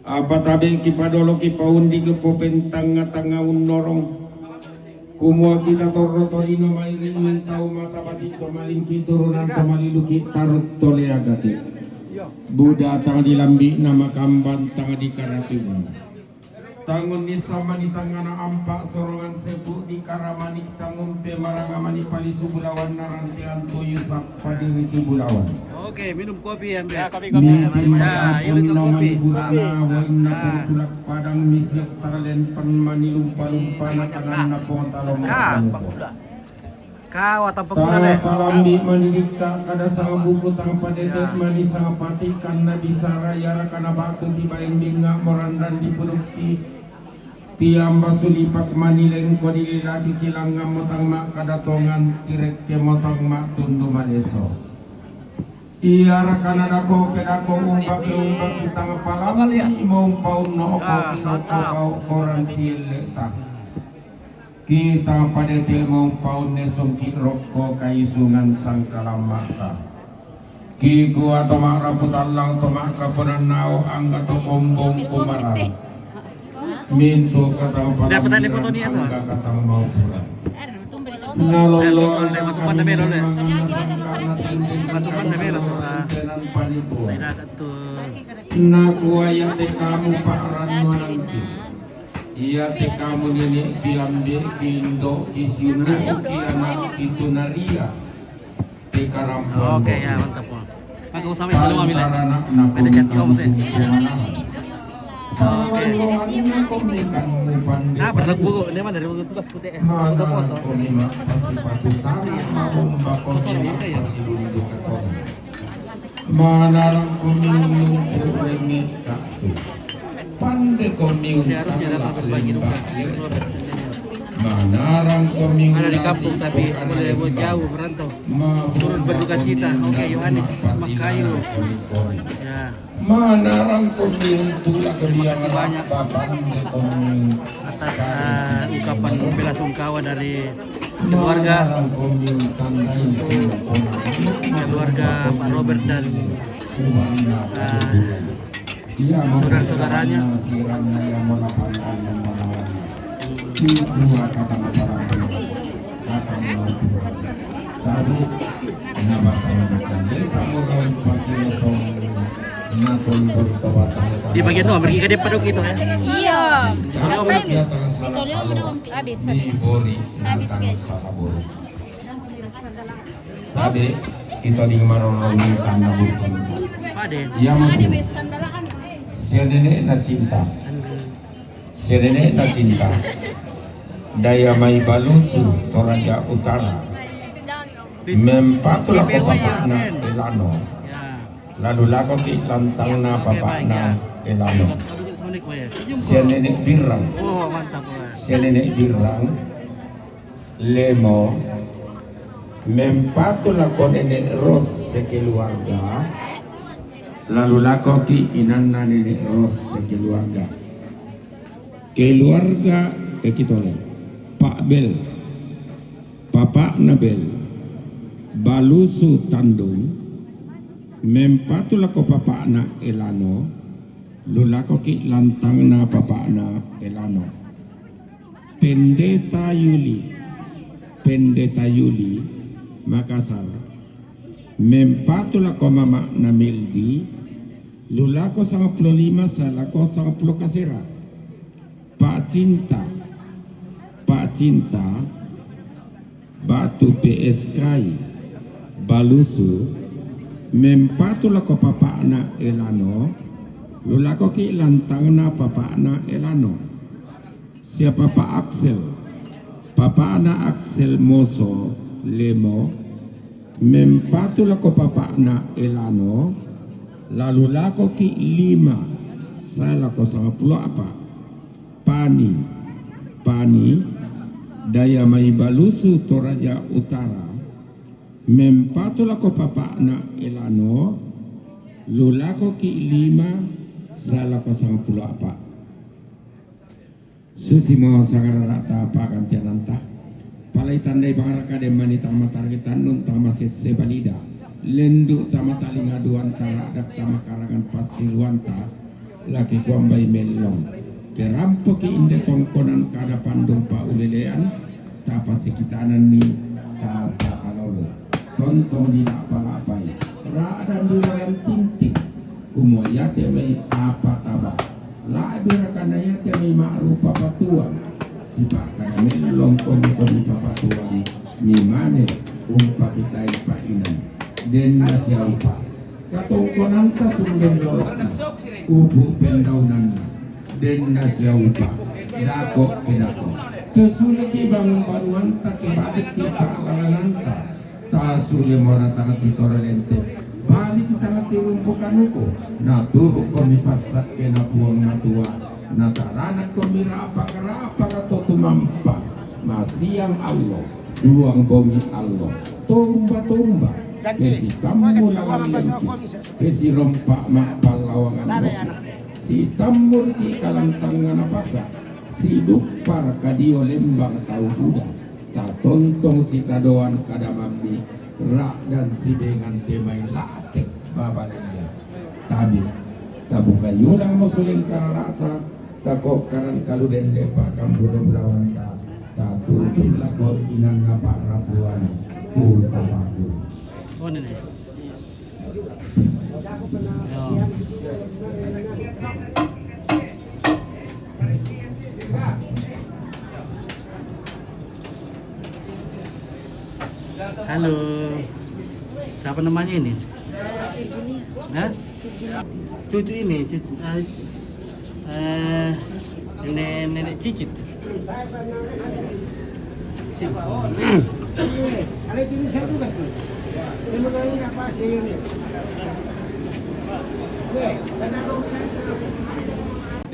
apa tabi kipadolo kipaundi ke popentang tanga unorong kumua kita torro tolino mairing mentau mata batito malingki turunan tomaliluki tarut tole agati Buddha tang dilambi nama kamban tang di karatun tangun ni sama di tangana ampak sorongan sepu di karamanik tangun te marangamani palisu bulawan narantian tuyu sak padiri ti bulawan. Oke, minum kopi ya, Ya, kopi. Ya, ini untuk kopi. Burana wainna putulak padang misiak tarlen pan mani lumpa-lumpa na kanan na pontalong. Kau atau pemula deh. Palambi manidikta kada sang buku tang padetet mani sang pati kana bisara yara kana batu tiba indinga morandan dipudukti tiamba sulipak manileng ko dililati kilangga motang mak kadatongan tirek ke motang mak tundu maleso iara kana dako kedako umpak kitang palambi mau paun no opo kau koran sieleta kita pada temo paun nesong ki rokko kaisungan sang kalamaka ki gua tomak raputallang tomak kapunan nao angga to kombong kumarang minto katang palambiran angga katang mau pulang nalolo angga kami memang nasang karena tindin tenan panitua nakuayate kamu pak ranu nanti iya te kamu nini kiamde kindo kisinu kiana kitunaria te karampuan. Oke ya mantap po. Pag usama yung dalawa mila. Pwede chat ko mo din. Oke. Nah, berlagu ini mana dari tugas putih foto foto. Manarang kuning remit katu. Pandai komiun manarang komiun ada di kampung tapi boleh buat jauh merantau turut berduka cita. Oke Yohanes Makayu ya manarang komiun tulak keriangan banyak bapak komiun atas ungkapan bela sungkawa dari keluarga Pak Robert dan saudara-saudaranya. Di bagian doang, pergi ke dia paduk itu ya. Iya. Habis. Habis guys. Tadi kita di marong tanah bukan. Pade. Iya mah. Siadene na cinta. Siadene na cinta. Daya mai balusu Toraja Utara. Mempatulah ko papakna Elano. Lalu lako ki lantang na papakna Elano. Siadene birang. Oh mantap. Siadene birang. lemo, mempatu lako nenek Ros sekeluarga, lalu lako ki inanna nenek Ros sekeluarga. Keluarga kitole, Pak Bel, Papa Nabel, balusu tandung, mempatu lako papa na elano, lulako ki lantang na papa na elano. Pendeta Yuli, Makassar, mempatu lako mama na Mildi, lulako 95 sa lako 10 kasera. Pak Cinta, Batu PSKI, balusu, mempatu lako papa na elano, lulako ki lantang na papa na elano. Siapa Pak Axel, papa na Axel Moso Lemo, mempatu lako papa na elano, lalu lako ki 5, saya lako 10 apa? Pani, Daya Mai Balusu Toraja Utara, mempatu lako papa na elano, lulako ki 5, saya lako 10 apa? Susimo sagarata apa kantiananta, palai tandai baraka de manita matargetan nun tamase sebalida, lendu tamata lingadu antara adak tama karangan pasiluanta, laki kuambai melong. Kerampo ki inde tongkonan kada pandung pa ulelean tapa sekitanan ni tapa kalolo tontong di apa-apai radan di dalam tinting kumoya temai apa taba la birakan ya temai ma'rupa patuan sibak kada melong komi papatuan ni mane umpa kita ipa inan den nasiaupa katongkonan ta sumben lolok ubu pendaunan den nasiaupa dako kedako kesuliki bangun tak kebalik kita alananta ta sule mora tangat titorelente balik kita ngati rumpukan uko na turu komi pasak kena puang matua na tarana komi rapa kato tumampa masiang Allah duang bomi Allah tomba kesi tamu lawan lengki kesi rompak makpal lawangan si tambur ki kalang tangan apasa si dupar kadio lembang tau budak ta tontong si tadoan kadamambi rak dan si dengan temai latek babalenya tabi tabuka yulang musuling karalata takok karan kalu dende pakam bodo brawanta ta tutup lakor inang ngapa rapuan tu tapaku oh nenek halo, siapa namanya ini? Hah? Cucu ini, nenek Cicit.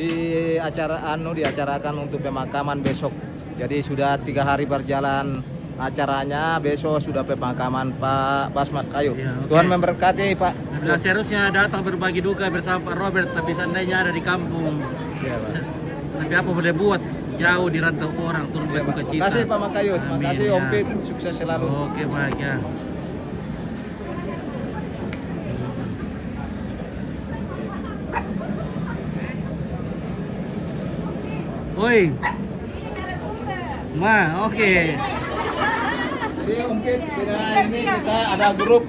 Diacarakan untuk pemakaman besok. Jadi sudah 3 hari berjalan acaranya, besok sudah pemakaman Pak Basmat Kayu. Ya, okay. Tuhan memberkati Pak. Nah, seharusnya datang berbagi duka bersama Pak Robert, tapi seandainya ada di kampung. Ya, tapi apa boleh buat, jauh di rantau orang, turun berduka cita. Terima kasih Pak Makayut, terima kasih Om Pit, sukses selalu. Oke, baik ya. Woi, oke. Jadi Om Pit, ini kita ada grup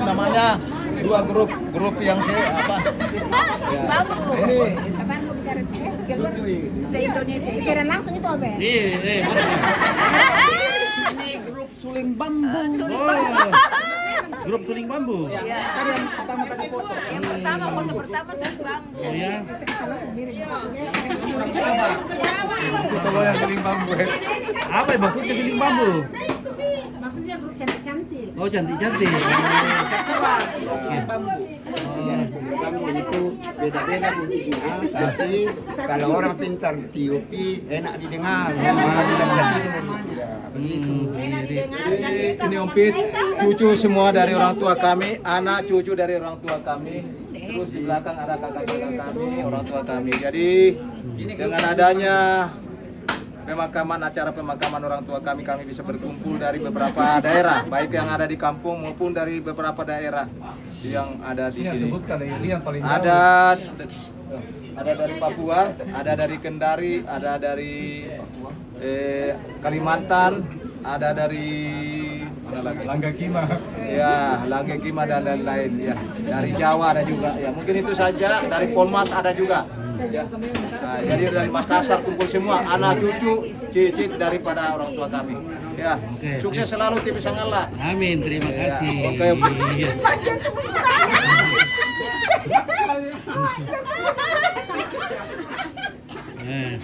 namanya 2 grup yang apa? Ya. Ini se-Indonesia. Siaran langsung itu apa ya? ini grup suling bambu. Grup suling bambu. Ya, yang pertama tadi foto. Yang pertama, foto pertama suling bambu. Oh ya. Salah sendiri. Kalau yang suling bambu. Apa ya maksudnya suling bambu? Maksudnya grup cantik-cantik. Oh, cantik-cantik. Suling bambu. Suling bambu itu beda-beda bunyinya, tapi kalau orang pintar tiupi enak didengar. Jadi Ini Om Pit, cucu semua dari orang tua kami, anak cucu dari orang tua kami. Terus di belakang ada kakak-kakak kami, orang tua kami. Jadi dengan adanya acara pemakaman orang tua kami bisa berkumpul dari beberapa daerah, baik yang ada di kampung maupun dari beberapa daerah yang ada di sini. Ada dari Papua, ada dari Kendari, ada dari Kalimantan, ada dari mana lagi? Langgakima. Ya, Langgakima dan lain-lain ya. Dari Jawa ada juga. Ya, mungkin itu saja. Dari Polmas ada juga. Ya. Nah, jadi dari Makassar kumpul semua anak cucu cicit daripada orang tua kami. Ya, Oke. sukses selalu TV Sangala. amin, terima kasih. Oke. Iya. Eh.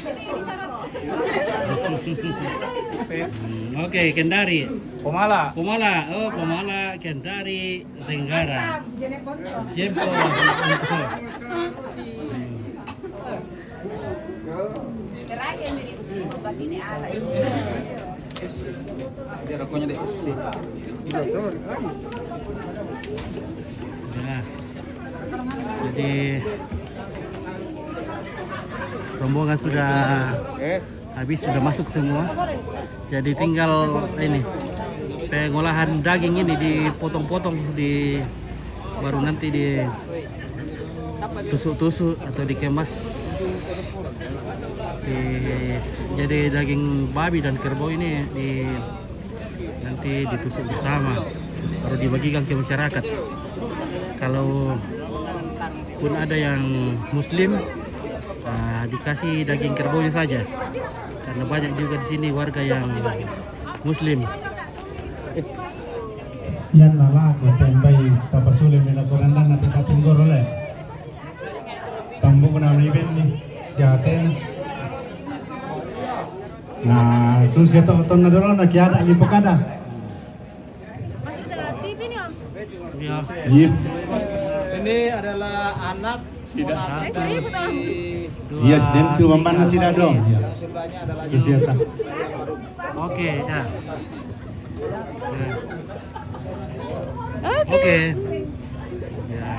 Oke, Kendari. Pomala. Pemala, Kendari, Tenggara. Jempo. Nah, jadi rombongan sudah habis, sudah masuk semua. Jadi tinggal ini pengolahan daging ini dipotong-potong, baru nanti ditusuk-tusuk atau dikemas. Jadi daging babi dan kerbau ini nanti ditusuk bersama, baru dibagikan ke masyarakat. Kalau pun ada yang Muslim, dikasih daging kerbaunya saja, karena banyak juga di sini warga yang Muslim. Yan nala ko tembay papasulim nila Kuranda na tikatin gorole. Tambo ko na riben ni si aten. Na susia to na dolo na kiada ni pokada. Masih sa TV nih Om. Ya. Iya. Ini adalah anak dari Iya, dan tu mamana si dado. Iya. yang sebelahnya adalah Susia ta. Oke, ya. Oke. Ya.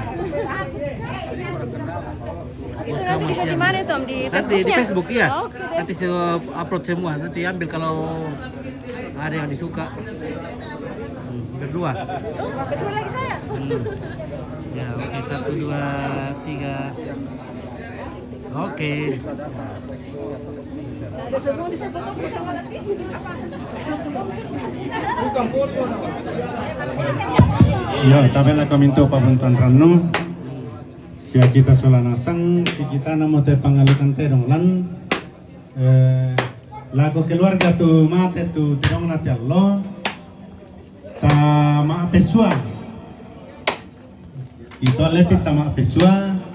Itu nanti bisa di mana itu Om? Di Nanti di Facebooknya? Facebook ya. Oh, oke. Nanti saya upload semua. Nanti ambil kalau ada yang disuka. Berdua. Oh, betul lagi saya. Ya, oke, 1, 2, 3. Oke. Ada semua bisa foto bersama nanti. bukan foto. Iya, tabela kaminto pabuntuan ranu. Sia kita solanasang, si kita namo te pangalukan te dong lan. Lago keluarga tu mate tu tirong na te Allah. Ta maapesua. Ito lepit ta maapesua.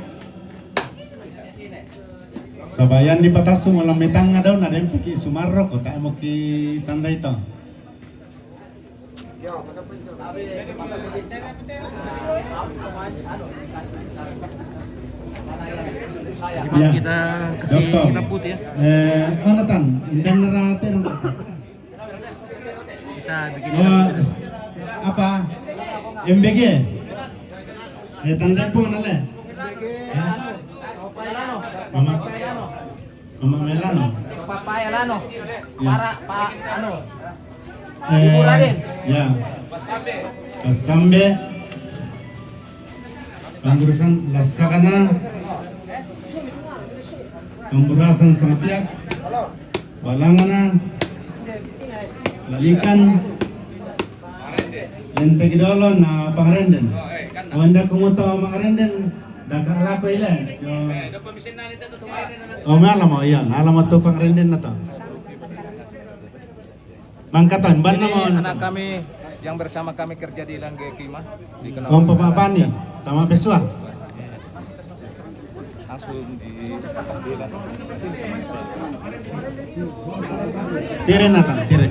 Sabayan di patasu malam metang daw na dem piki sumarro ko ta mo ki tanda ito. Jadi kita kasih hitam putih ya. Ano tan? Indang narate no. Kita bikin Apa? MBG. Tanda po nale. Mama. Mama Melano. Papaya Lano. Ya. Para Pak Anu. Ya. Pasambe. Pengurusan Lasakana. Pemburasan Sampiak. Balangana. Lalikan. Lente Gidolo na Pangarenden. Wanda kumuto Pangarenden. Dakar lako ile. Oh, alam mo, yan. Alam mo to Pangarenden na to. Mangkatan, ban na mo. Anak kami yang bersama kami kerja di Langgekima di Om papapaan ya? Tama peswa. langsung di Tire na tan, tire.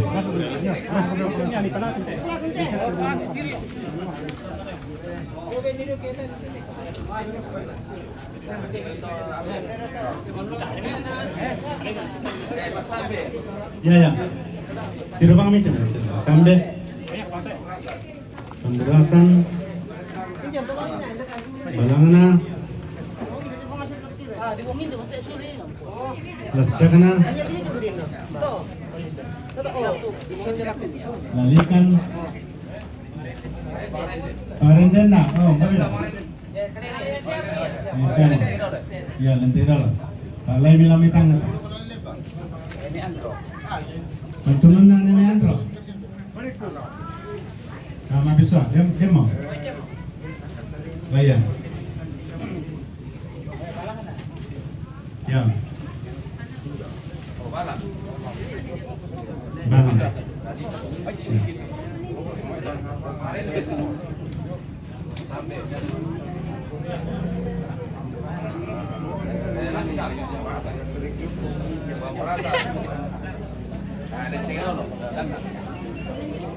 Ya ya. Tira bang mitin, sampai pemberasan, balangana, lesakana, lalikan, parendena, oh bagus. Isian, ya nanti dah. Talai bilang mitang. Bantuan ini Andro. Nama bisa, dia mau. Bayar. Ya. Balang.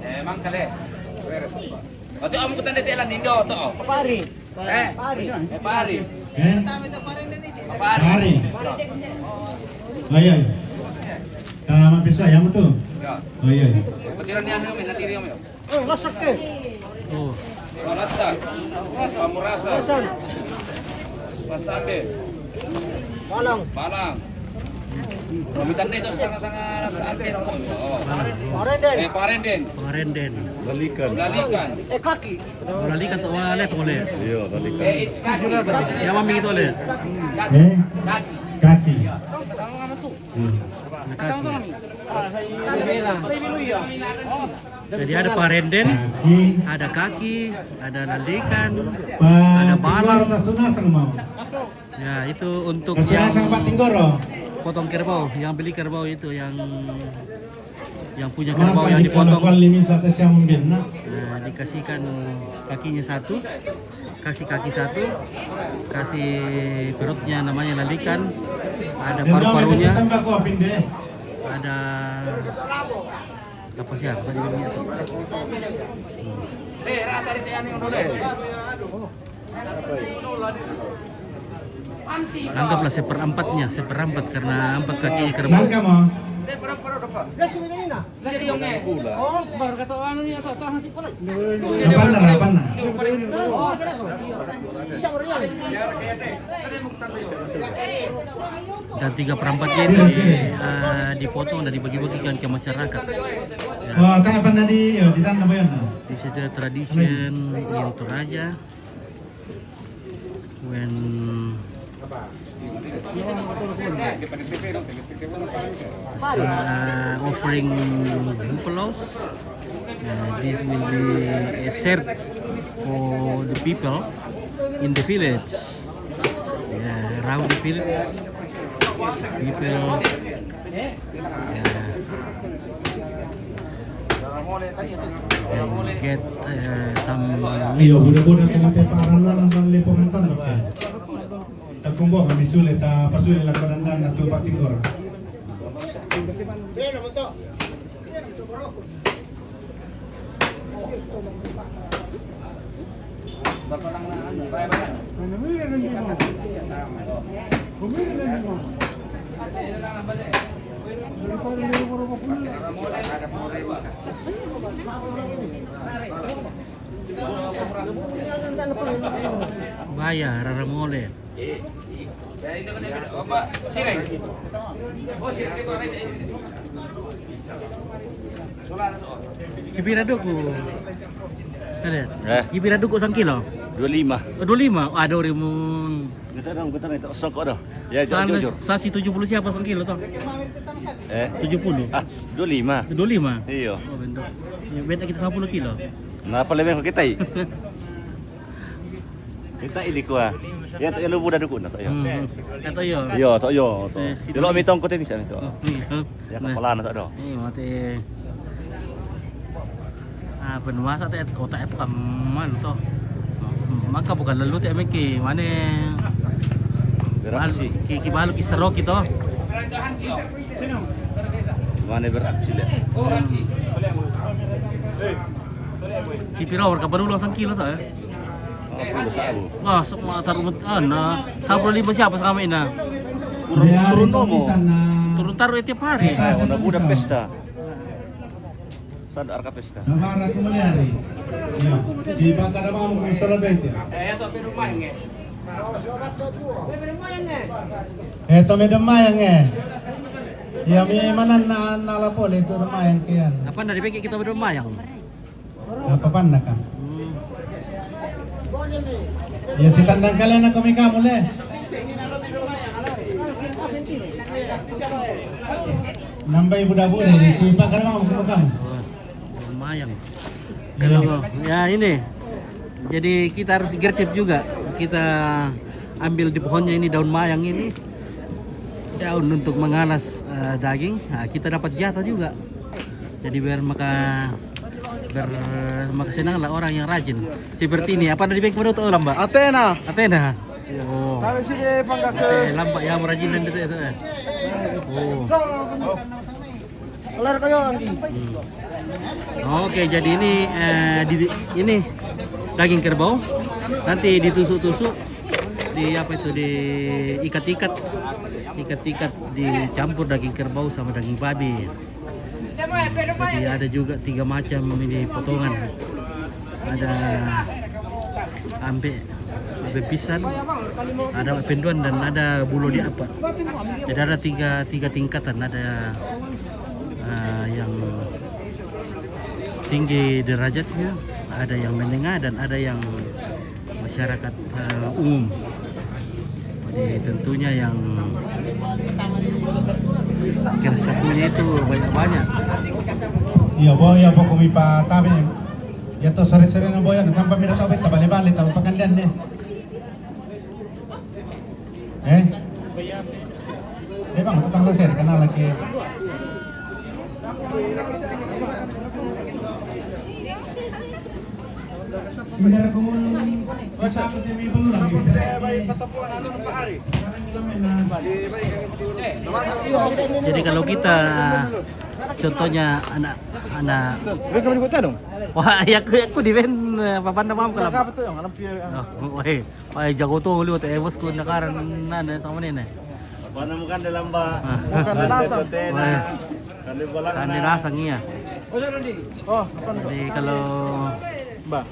Emang kali. Oto amo kutan ditelan nindo to. Pari. Pari. Pari. Bayar. Nama bisa yang tu. Bayar. Patiran niya mo natiri mo. Lasak ke. Oh, Lasak. Pamurasa. Pasambe. Balang. Balang. Pamitan dito sanga-sanga sa atin. Oh. Parenden. Parenden. Parenden. Lalikan. Lalikan. Kaki. Lalikan to wala po ulit. Iya, lalikan. It's kaki. Yang mami itu ulit. Kaki. Jadi ada parenden, Kaki. ada kaki, ada lalikan, Ada balang. tak sunasang mau. Ya itu untuk Sunasang Pak Tinggoro. potong kerbau, yang beli kerbau itu yang punya kerbau Masa yang di dipotong. kalau limi satu siang membina. Nah, dikasihkan kakinya satu, kasih kaki satu, kasih perutnya namanya lalikan, ada paru-parunya, Sampai kau pindah. ada apa sih apa namanya? Rata dito yan yung dole. Anggaplah seperempat karena 4 kaki kerbau. Nangka mau. Oh, baru kata anu ni atau nasi kolai. Apa na? Dan 3/4-nya itu dipotong dan dibagi-bagikan ke masyarakat. Ya, Oh, tak apa nanti di tanah bayan. di sini tradition in Toraja when offering buffaloes, this will be served for the people in the village, around the village people, and get some Iyo, budak-budak kumatay paranan ng lipungan tanto. Tagkumbo kami sulit, pasulit lang ko nandan na tupa Tinggoro. Bayar raramole. Kipira ko. Kipira ko isang kilo. 25. 25. Ada ribu. Betul itu sokok dah. Ya, jujur. Sasi 70 siapa isang kilo toh? 70. 25. 25. Iya. Oh, benda. Ya, beda kita 10 kilo. Kenapa lebih ke kita? Kita ini kuah. Ya, tak lu budak dukun tak ya. Atau yo. Iya, tak yo. Kalau mitong kau tadi sana tu. Ya, Nah. kepala nak tak ada. Mati. Penguasa teh otak itu aman toh. Maka bukan lalu teh meki mana Beraksi. ki balu ki serok itu. Mana beraksi le. Si piro warga baru langsung kilo toh. Wah, semua taruh sabro lima siapa sama ini? Turun nomo. Turun taruh tiap hari. Udah pesta. Sadar kapesta. Namara kumuliari. Ya, si Bangka mau celebrate. Eto may damayang Ya, may manan na nalapol ito damayang kiyan. Apa dari pagi kita bermayang? Apa panda ka? Ya, si tandang kalian na kumikamu le. Nambay budak-budak ini si Bangka mau kumikamu. Bermayang. Kalau ya ini. Jadi kita harus gercep juga. Kita ambil di pohonnya ini daun mayang ini. Daun untuk mengalas daging. Nah, kita dapat jatah juga. Jadi biar maka senang lah orang yang rajin. Seperti ini. Apa dari baik menurut Mbak? Athena. Athena. Oh. Tahu sih deh pangkat ke. Lampak yang rajinan itu. Oh. Kelar kayo Anggi. Oke, jadi ini daging kerbau. Nanti ditusuk-tusuk di apa itu diikat-ikat dicampur daging kerbau sama daging babi. Jadi ada juga 3 macam ini potongan. Ada ampe pisang, ada penduan dan ada bulu di apa. Jadi ada tiga tingkatan. Ada yang tinggi derajatnya, ada yang menengah dan ada yang masyarakat umum. Jadi tentunya yang keresahannya itu banyak-banyak. Iya boy, ya pokok mipa tabi. Ya to sore-sore na boy, sampai mira tabi tabali-bali tabi pakandian deh. Bang, tutang laser kenal lagi. Benar kumun bersama demi pulang. Jadi kalau kita contohnya anak Kamu ikut dong. wah aku di ben papan na mam kalau Apa tuh yang alam piye. wah jago tuh lihat bos ku nakaran na sama ini. Warna mukan dalam ba. Bukan dalam. Kan di bolang. Kan dirasang iya. Oh, Jadi kalau Mbak.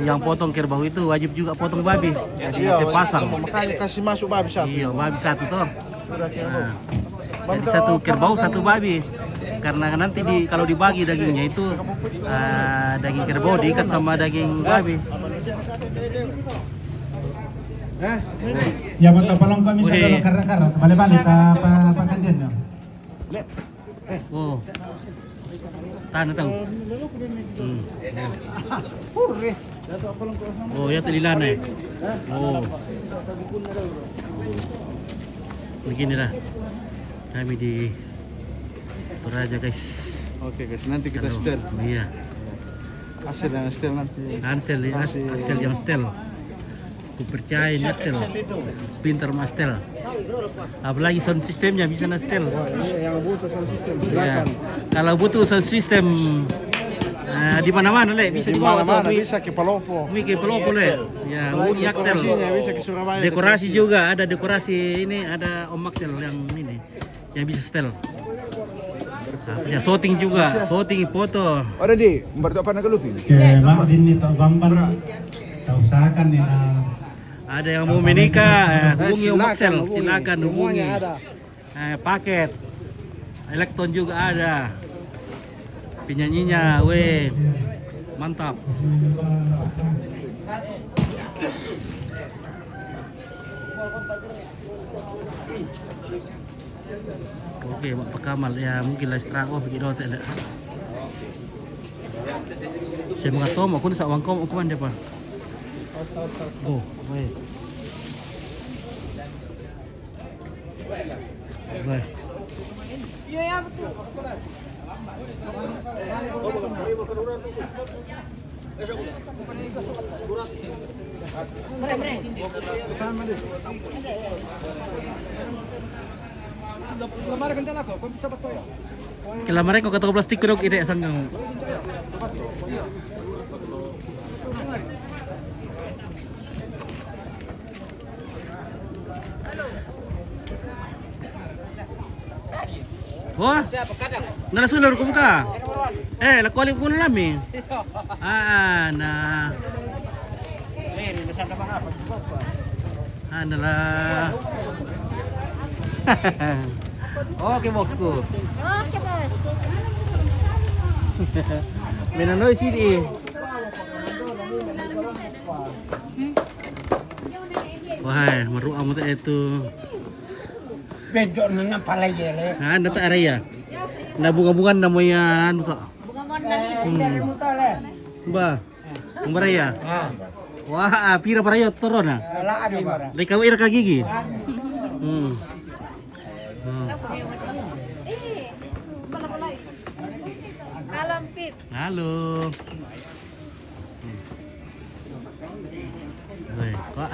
yang potong kerbau itu wajib juga potong babi. Jadi sepasang. Makanya kasih masuk babi satu. Iya, babi satu toh. Udah kerbau. Jadi satu kerbau satu babi. Karena nanti kalau dibagi dagingnya itu daging kerbau diikat sama daging babi. Ya mata palong kami sa dolo karena bali-bali pa pakandian. Oh. Tahan tahu. Oh, ya telilana ya. Oh. Beginilah. Kami di Toraja guys. Oke guys, nanti kita setel. Iya. Hasil yang setel nanti. Axel yang setel. Aku percaya ini Axel. Pintar mas setel. Apalagi sound sistemnya bisa setel. Yang butuh sound system. Ya. Kalau butuh sound system di mana-mana le bisa dibawa tuh. Bisa ke Palopo. Ke Palopo le. Ya, Uni Axel. Bisa ke Surabaya. Dekorasi juga ada dekorasi ini ada Om Axel yang ini yang bisa setel. Ya, shooting juga, shooting foto. Ada di, berarti apa nak lupi? Ke mak din nito bamban. Tausakan ni na. Ada yang mau menikah, hubungi Om Axel, silakan hubungi. Paket, elektron juga ada. Penyanyinya, weh, mantap. Oke, Pak Kamal ya mungkin lah istirahat begitu tidak. Saya mengatom aku nak wangkom aku mana pak? Oh, baik. Baik. Iya ya betul. Kelamarnya kok kata plastik kurang ide sanggang. Wah, nalasulur ka. La kuali ko na lami. Na. Besar naman apa? Lah. Oke boxku. Oke, Bos. Menanoy sini. Wah, meru amu itu. Bedok nana palay ya. Data area. Na bunga-bungan namanya anu kok. Dari mutale. Ba. Umbaraya. Wah, pira para yo turun na. Ala ada bara. Lai kau ira ka gigi. Alam Pip. Halo. Woi, kok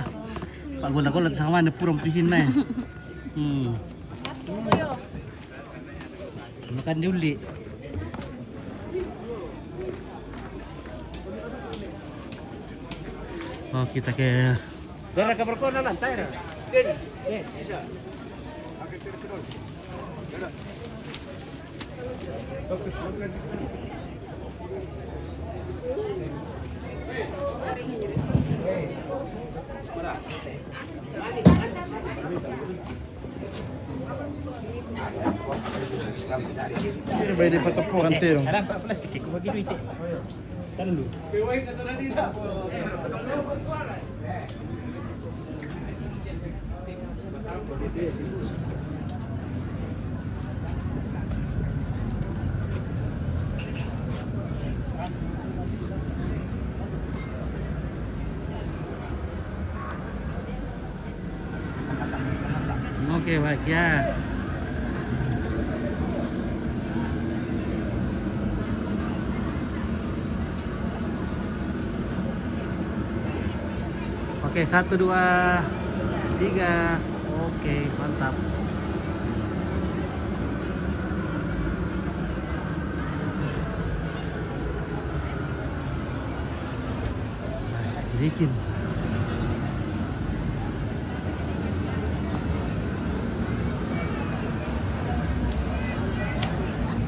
Pak guna sama mana purong pisin na. Makan diuli. Oh, kita ke Dora kabar ko na lantai na. Bisa. Ini bayi di patapok antero. Ada 4 plastik ko bagi duit. Kan lu. Oke, baik ya. Oke, 1, 2, 3. Oke, mantap. Sedikit.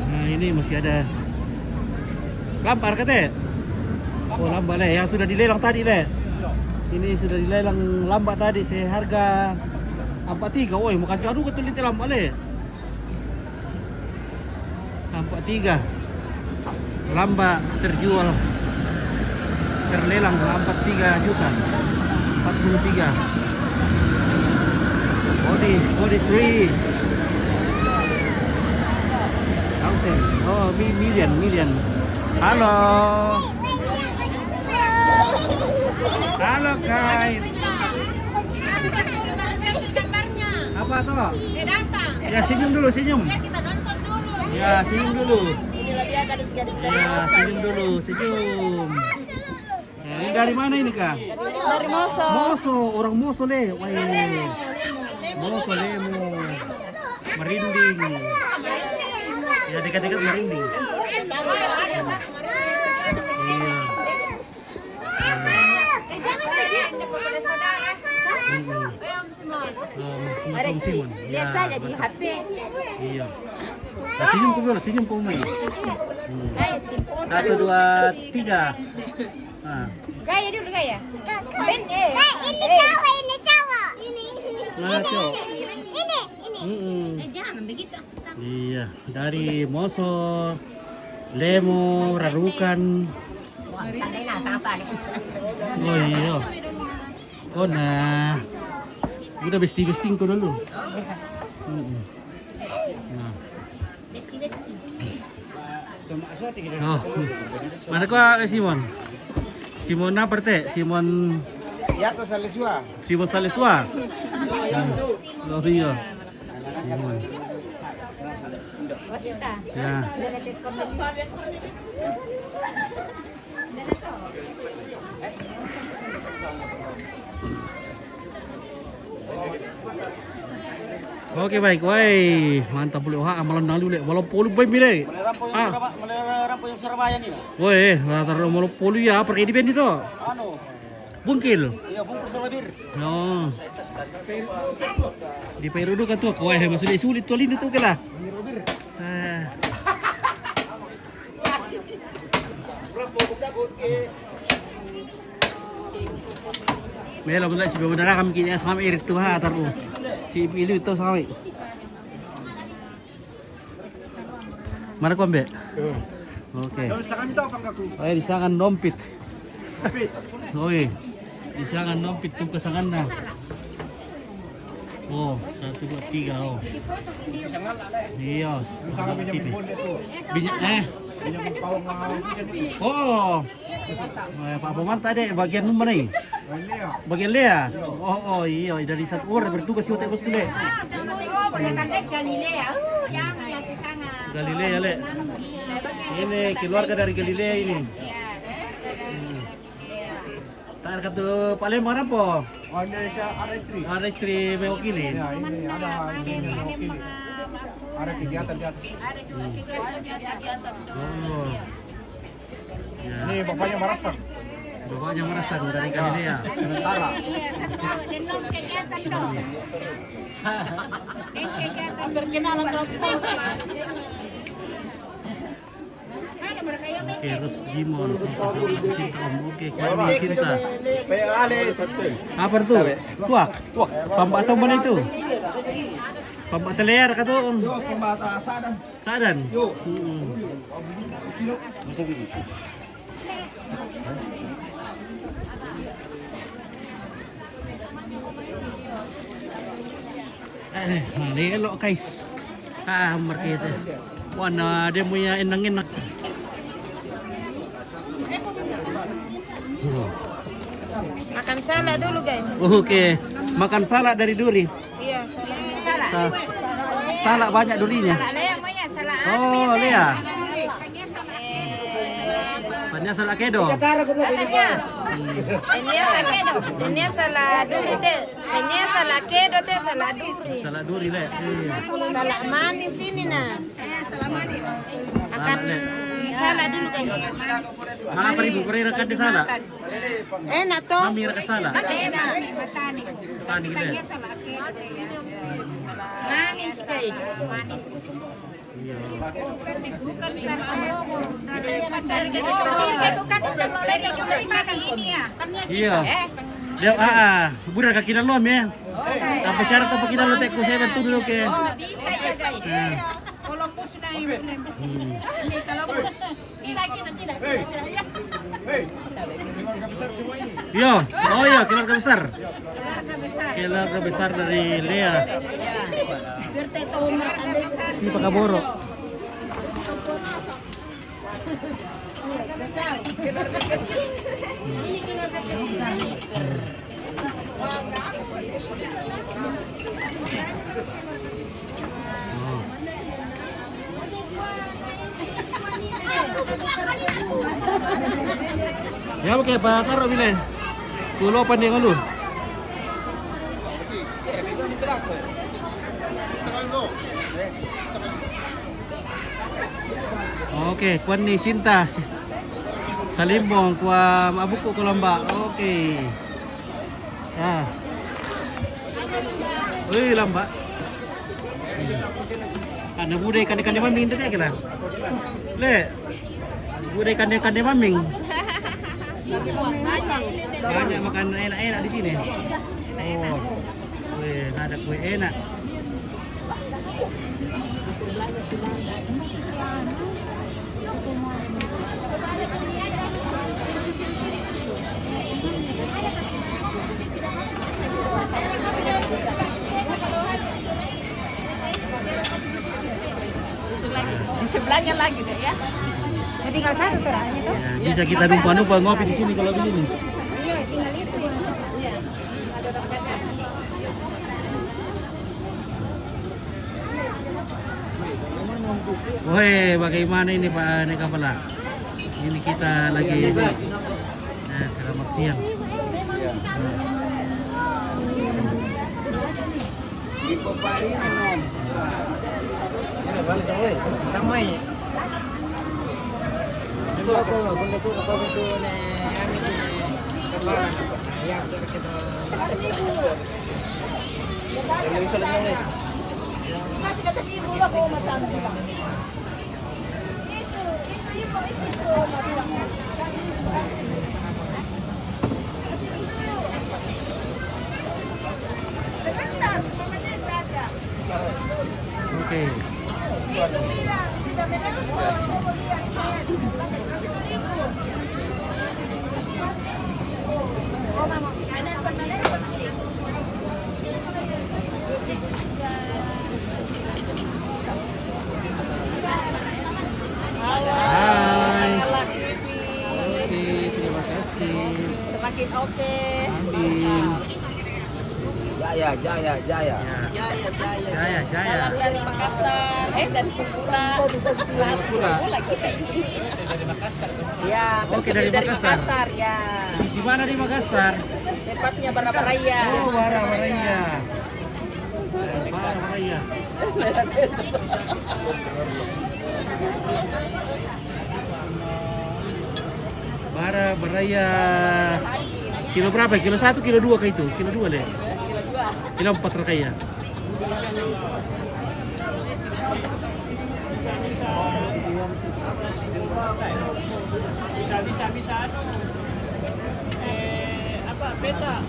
Nah, ini masih ada lampar kata. Oh, lambat le yang sudah dilelang tadi le. Ini sudah dilelang lambat tadi seharga 43. Woi, bukan cadu ke tulis lambat le. 43. Lambat terjual. Terlelang lambat 3 juta. 43. Body 3. Oh, million. Halo. Halo guys. Apa tuh? Ya senyum dulu, senyum. Ya senyum dulu. Ya senyum dulu, senyum. Ya, ini dari mana ini kak? Dari Moso. Moso, orang Moso le. Wah, Moso lemo. Merinding. Ya dekat-dekat merinding. Iya. Lihat saja di HP. Iya. Nah, senyum kau dulu, senyum kau main. 1, 2, 3. Nah. Gaya dulu gaya. Ini cowok. Mana cowok? Ini. Jangan begitu. Iya, dari Moso, Lemo, Rarukan. Oh iya. Oh nah. Udah besting kau dulu. Nah. Oh. Mana kau Simon? Simon apa teh? Simon. Ya to Salesua. Simon Salesua. Oh iya. Simon. Ya. Oke baik, woi mantap boleh amalan nalu le, malam polu baik mire. Melerang yang Surabaya nih. Woi, latar malam polu ya, pergi di band itu. Anu. Bungkil. Iya, bungkus sama bir. No. Di Perudu kan tuh, woi maksudnya sulit tuh ini tuh kelah. Melo gula si beberapa kami kini sama irit tuh ha taruh si pilih itu sama. Mana kau ambil? Oke. Oh, disangan dompit. Oi, disangan dompit tuh kesangan dah. Oh, 1, 2, 3 oh. Iya. Bisa Oh. Pak Poman tadi bagian mana nih? Bagian Lea. Oh iya dari satu orang bertugas di hotel Gusti Le. Galilea Le. Ini keluarga dari Galilea ini. Tak kata Palembang apa? Oh, Indonesia ada istri. Ada istri mewakili. Ya, ini ada istri mewakili. Ada kegiatan di atas. Oh. Ya. Ini bapaknya Marasan. Bapaknya Marasan dari Galilea. Sementara. Oke, terus Jimon, Sinta Om. Oke, kami Sinta. Apa itu? Tuak. Pembat mana itu? Pembat leher kata Om. Pembat sadan. Sadan. Nah, elok guys. Mereka itu. Warna dia punya enak-enak. Makan salad dulu guys. Oke, makan salad dari duri. Iya, salad. Salad banyak durinya. Oh, Lea. Tanya salad kedo. Ini salad duri teh. Ini salad kedo teh salad duri. Salad duri Le. Salad manis ini nah. Salad manis. Makan salad dulu guys. Apa ibu kurang kan di salad? Enak toh. Mami reka salad. Enak. Tani Le. Manis guys. Manis. Bukan salad. Iya. Dia budak kaki dalam ya. Apa syarat apa kita lo tekku saya bantu dulu ke. Oh, bisa ya guys. Kalau pun sudah ini kalau tidak. Iya. Oh iya, keluarga besar. Keluarga besar dari Lea. Si Pakaboro. Ini keluarga kecil. Ya oke, Pak taruh bilen. Kulo pandai ngalu. Oke, kuan ni Sinta. Salimbong kuah abuku ko lamba. Oke. Ah. Oi lamba. Ana budai kan maming tadi kala. Le. Budai kan maming. Banyak makan enak-enak di sini. Oh. Wih, ada kue enak. Di sebelahnya lagi deh ya. Tinggal satu tuh itu. Ya, bisa kita numpang-numpang ngopi di sini kalau begini. Iya, tinggal itu. Woi, bagaimana ini Pak Nekapala? Ini kita lagi selamat siang. Oke. Ambil. Jaya, jaya, jaya. Jaya. Salam dari Makassar. Dari Kumpula. Kumpula kita ini. Ya, Oke, dari dari Makassar. Ya. Di mana di Makassar? Tempatnya Barabaraya. Oh, Barabaraya. Barabaraya. Barabaraya. Kilo berapa? Kilo 1, kilo 2 kayak itu? Kilo 2 deh. Kilo 4 kayak. Bisa apa beta?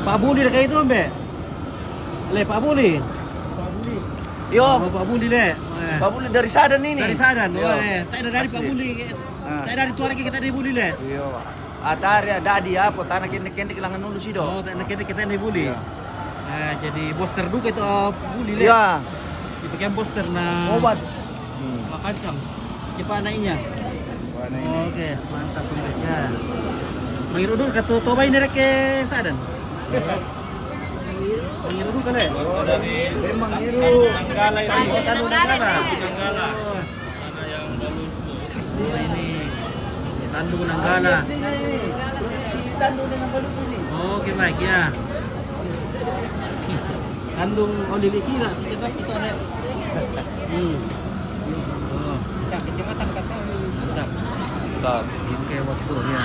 Pak Buli kayak itu, Mbak. Le, Pak Buli. Yo, Pak Buli le. Pak Buli dari Sadan ini. Dari Sadan. Yo. Tak ada dari Pak Buli. Tak ada dari tuara kita dari Buli le. Yo. Atar ya dadi apa tanah kende-kende kelangan dulu sih do. Oh, tak ada kita dari Buli. Nah, jadi booster duka itu Buli le. Iya. Dipakai booster na Obat. Makacang. Cepat naiknya. Oke, mantap ya. Mengiru dulu kata toba ini rek ke Sadan. Mengiru dulu kali. Memang iru. Nanggala itu. Tandu Nanggala. Tanah yang balus. Ini Tandu Nanggala. Si Tandu dengan balus ini. Oke baik ya. Kandung olili kira kita itu ada. Oh. Kecamatan kata. Mantap. Ini kayak bosku ya.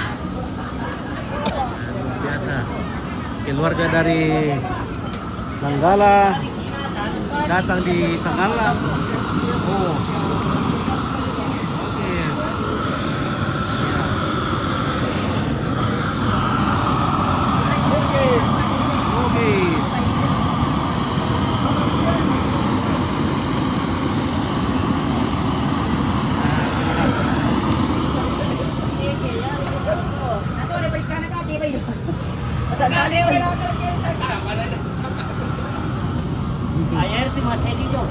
Luar biasa. Keluarga dari Nanggala datang di Sangala. Oh. Oke. Oke. Ayer ti masih dito.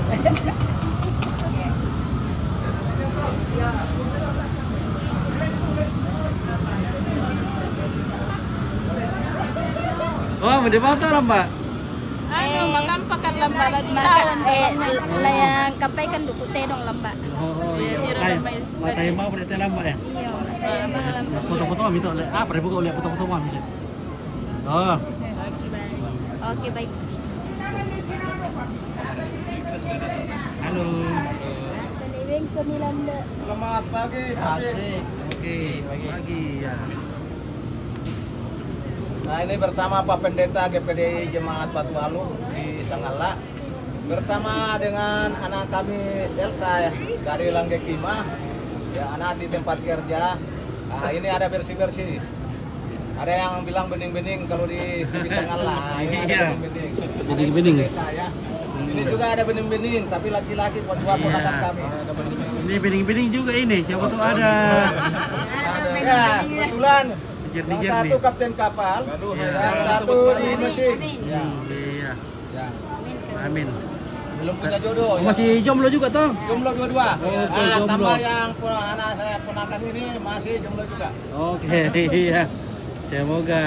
Oh, mende bata lang ba? Ano, makampakan lamba di Layang kapay kan dukute dong lamba. Oh, iya. Matay mau pada telam ba ya? Iya. Foto-foto kami to. Ah, pare buka ulit foto-foto kami. Oh. Oke, baik. Halo. Liwing ke Milanda. Selamat pagi. Asik. Oke, pagi ya. Nah ini bersama Pak Pendeta GPDI Jemaat Batu Alu di Sangala bersama dengan anak kami Elsa ya, dari Langge Kima ya, anak di tempat kerja. Nah ini ada bersih-bersih. Ada yang bilang bening-bening kalau di Sangala. Nah, ini ada bening-bening. Jadi bening. Ya. Ini juga ada bening-bening tapi laki-laki dua ponakan kami. Ada bening-bening. Ini bening-bening juga ini. Siapa tuh ada? Ya, kebetulan yang Jernih-jernih. satu kapten kapal, yang satu di mesin. Ya. Iya. Ya. Amin. Belum punya jodoh. Oh, masih jomblo juga toh? Jomblo dua-dua. jomblo. Tambah yang anak saya ponakan ini masih jomblo juga. Oke, iya. Semoga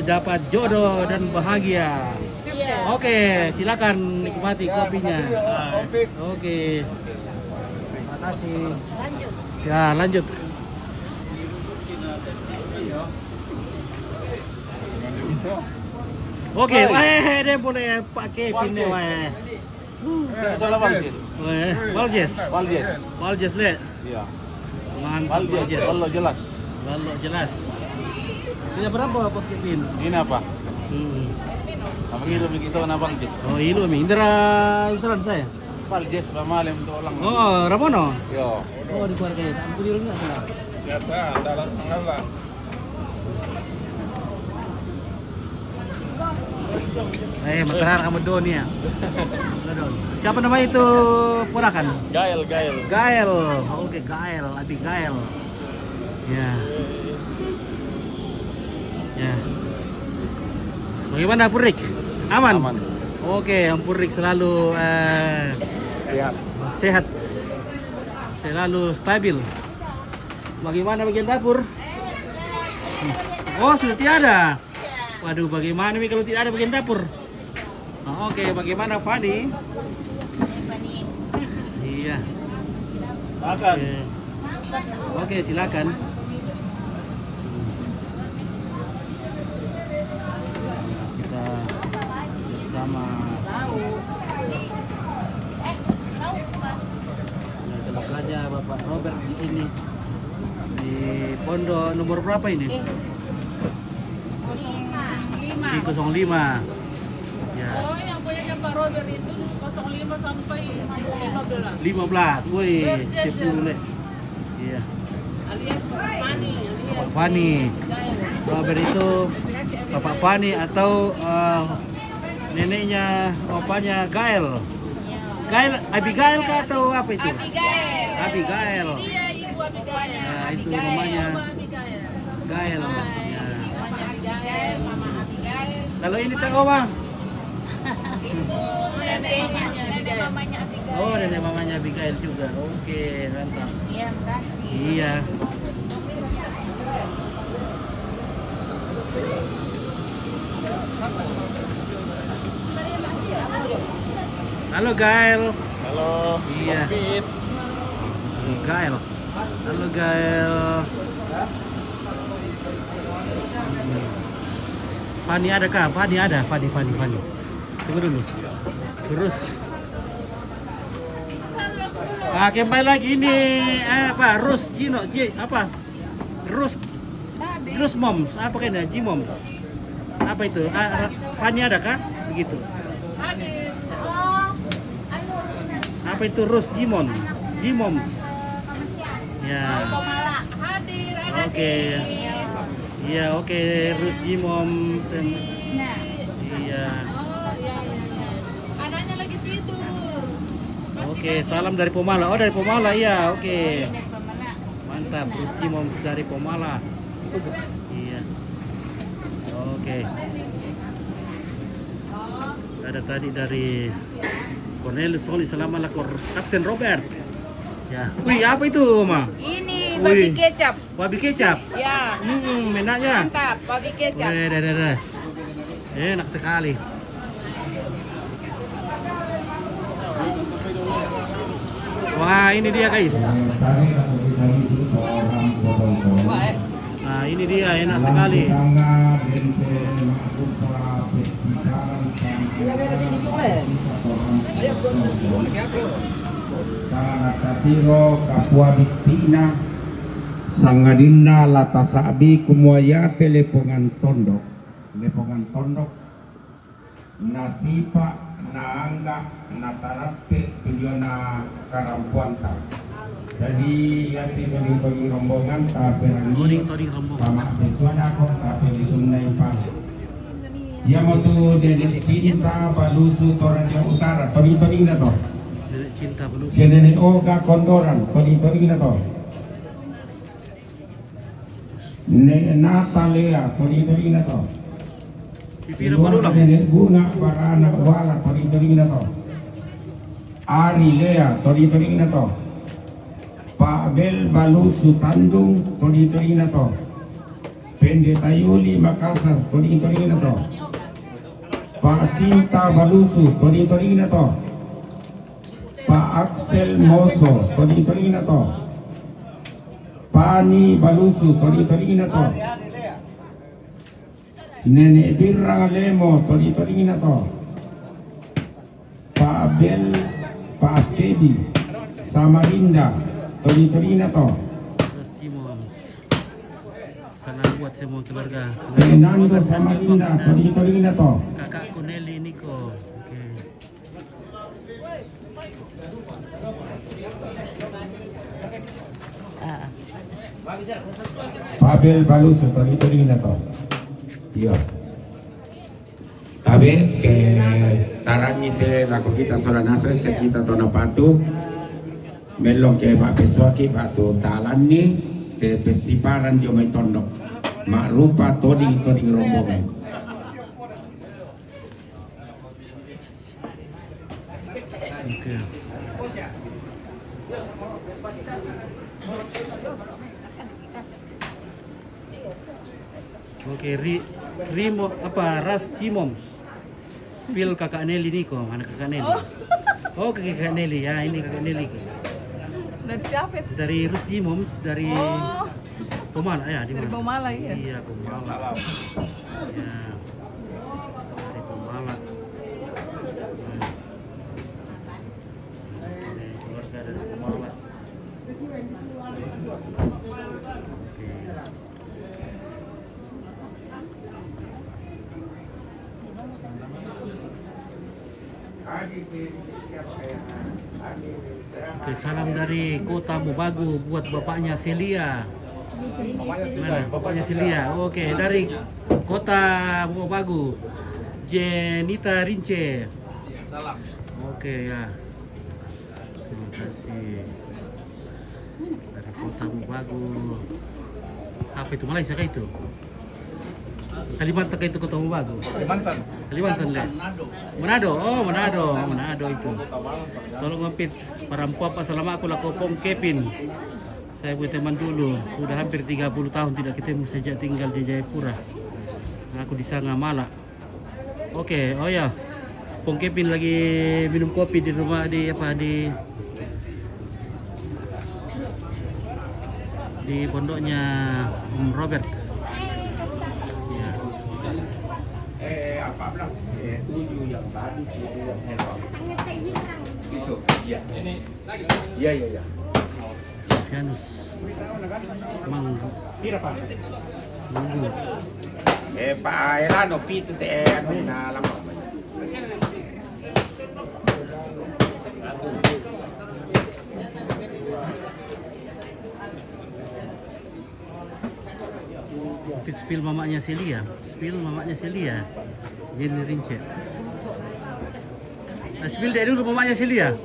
dapat jodoh dan bahagia. Oke, silakan nikmati kopinya. Oke. Terima kasih. Ya, lanjut. Oke, deh boleh pakai pinnya wae. Salah Valjes. Valjes. Valjes. Valjes le. Iya. Mantap Valjes. Kalau jelas. Lalu jelas. Ini berapa pakai pin? Ini apa? Apa gitu begitu na Valjes? Oh, ilo mi. Indra usulan saya. Valjes pamalim untuk orang. Oh, Ramono. Yo. Oh, di keluarga ya. Aku di rumah sana. Biasa, dalam Sangala. Matarar kamu Don ya. Siapa nama itu ponakan? Gael, Gael. Gael. Oke, Gael, Abi Gael. Ya. Ya. Bagaimana Purik? Aman? Aman. Oke, Om Purik selalu sehat, selalu stabil. Bagaimana bagian dapur? Oh, sudah tiada. Waduh, bagaimana nih kalau tidak ada bagian dapur? Oh, oke, bagaimana Fani? Iya. Makan. Oke, silakan. Kita bersama. Semoga aja Bapak Robert di sini di pondok nomor berapa ini? Di 05. Ya. Oh, yang punya Pak Robert itu 05 sampai 15. 15. Woi, sip dulu. Iya. Alias Pak Fani, Bapak Fani. Robert itu Bapak Fani atau neneknya opanya Gael. Gael, Abigail kah atau apa itu? Abigail. Iya, Ibu Abigail. Nah, itu namanya Gael. Ya. Mama Abigail. Kalau ini tak Oma? Nenek mamanya Abigail. Oh, nenek mamanya Abigail juga. Oke, mantap. Iya, makasih. Iya. Halo Gael. Halo. Iya. Gael. Halo Gael. Fani ada kah? Fani ada. Fani. Tunggu dulu. Terus. Kembali lagi ini apa? Rus Gino, apa? Rus Moms, apa kayaknya? G-Moms. Apa itu? Fani ada kah? Begitu. Apa itu Rus G-Moms? Ya. Oke. Iya, oke. Rus G-Moms. Iya. Anaknya lagi tidur. Oke, salam dari Pomala. Oh, dari Pomala ya. Oke. Mantap, Rus G-Moms dari Pomala. Iya. Oke. Ada tadi dari Cornelius Soli selama lakor Kapten Robert. Ya. Wih, apa itu, Ma? Ini Wih. babi kecap. Babi kecap. Ya, Enaknya. mantap, babi kecap. Wih, dah. Enak sekali. Wah, ini dia, guys. Nah, ini dia, enak sekali. Katiro kapua biktina sangadina latasabi kumwayate lepongan tondok nasipa naangga natarate tujuana karampuanta. Jadi yati bagi rombongan taperangi sama pesuada kok tapi disunai pak. Ya mau tu dari cinta balusu Toraja Utara toring na to. Cinta belum. Nenek Oga Kondoran toring na to. Natalea toring na to. Pipira barulang. Nenek Bunga Barana Wala toring na to. Ari Lea toring na to. Pak Abel Balusu Tandung toring na to. Pendeta Yuli Makassar toring na to. Pak Cinta Balusu toring na to. Pak Axel Moso toring na to. Pani Balusu toring na to. Nenek Birang Lemo toring na to. Pak Abel, Pak Teddy Samarinda toring na to. Salam buat semua keluarga. Fernando Samarinda toring na to. Kakakku Nelly Niko. Oke. Pabel Balusu toring na to. Iya. Tabe ke tarani te lako kita soranasa sekita tona patu melong ke ba peswaki batu talani te pesiparan dio mai tondok. mak rupa toding rombongan. Oke. Oke, Rimo apa Ras Cimoms. Spill kakak Nelly Niko, mana kakak Nelly? Oh, kakak Nelly ya, ini kakak Nelly. Dari siapa itu? Dari Rus Cimoms, dari Pemala ya, Dari Pemala ya. Iya, Pemala. Ya. Dari Pemala. Ini keluarga dari Pemala. Oke, salam dari Kota Mobagu buat bapaknya Celia. Mana? Bapaknya Celia. Oke, dari Kota Mobagu, Jenita Rince. Salam. Oke ya. Terima kasih. Dari Kota Mobagu. Apa itu Malaysia kah itu? Kalimantan kah itu Kota Mobagu? Kalimantan lah. Manado. Oh, Manado itu. Tolong ngepit para mpok selama aku laku Pong Kepin. Saya punya teman dulu, sudah hampir 30 tahun tidak ketemu sejak tinggal di Jayapura. Aku di Sanga Malak. Oke, oh ya. Pong Kepin lagi minum kopi di rumah di pondoknya Om Robert. Ya. 7 yang tadi itu. Iya. Ini lagi. Iya. Janus. Manggu. Kira Pak. Manggu. Pak Elano pitu teh anu na lama. Spill mamanya Celia. Jenny Rince. Spill dari dulu mamanya Celia.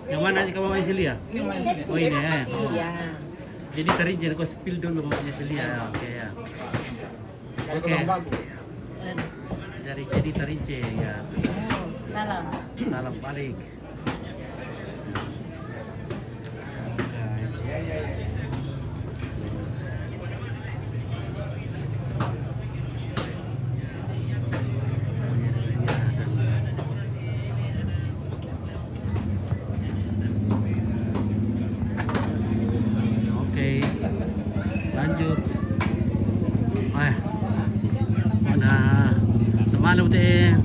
Yang mana aja mamanya Celia? Oh ini ya. Iya. Jadi Rince kau spill dulu mamanya Celia. Oke ya. Oke. Dari jadi Rince ya. Salam balik. Lanjut. Mana semalam teh.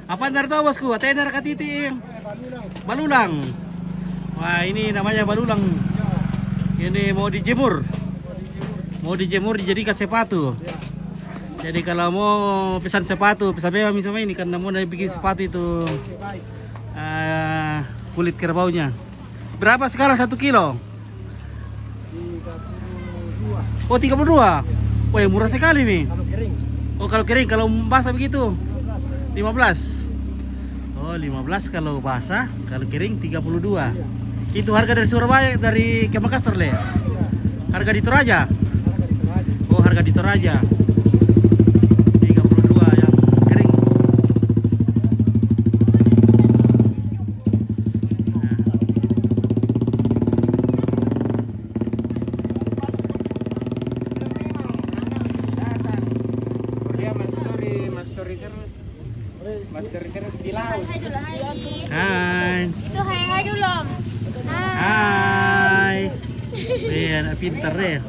Apa ntar tahu bosku? Tenar katiting. Balulang. Wah, ini namanya balulang. Ini mau dijemur. Dijadikan sepatu. Jadi kalau mau pesan sepatu, pesan memang misalnya ini karena mau bikin sepatu itu kulit kerbaunya. Berapa sekarang 1 kilo? 32. Oh 32. Wah murah sekali nih. Kalau kering, kalau basah begitu 15. Oh 15 kalau basah, kalau kering 32. Itu harga dari Surabaya, dari Makassar le. Harga di Toraja. Oh harga di Toraja. Terus di laut. Hai. Itu hai dulu. Hai. Anak pintar deh.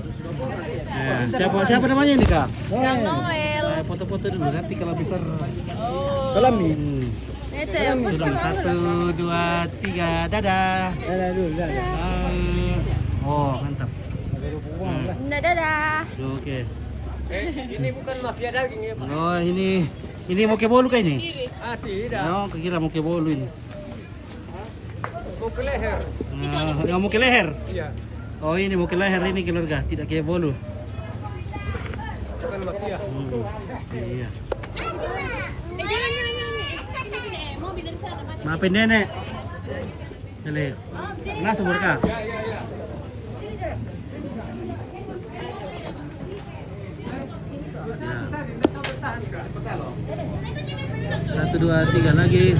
Siapa namanya ini Kak? Kang Noel. Foto-foto dulu nanti kalau besar. Salami. Itu ya. Sudah 1, 2, 3, dadah. Dadah dulu, dadah. Oh mantap. Dadah. Oke. Ini bukan mafia daging ya Pak. Oh ini mau ke bolu kah ini? Tidak. No, kira mau ke bolu ini. Mau ke leher. Mau ke leher? Iya. Oh ini mau ke leher ini keluarga, tidak ke bolu. Bukan mafia. Iya. Jangan. Maafin nenek. Jadi, nasi mereka. Satu, dua, tiga lagi.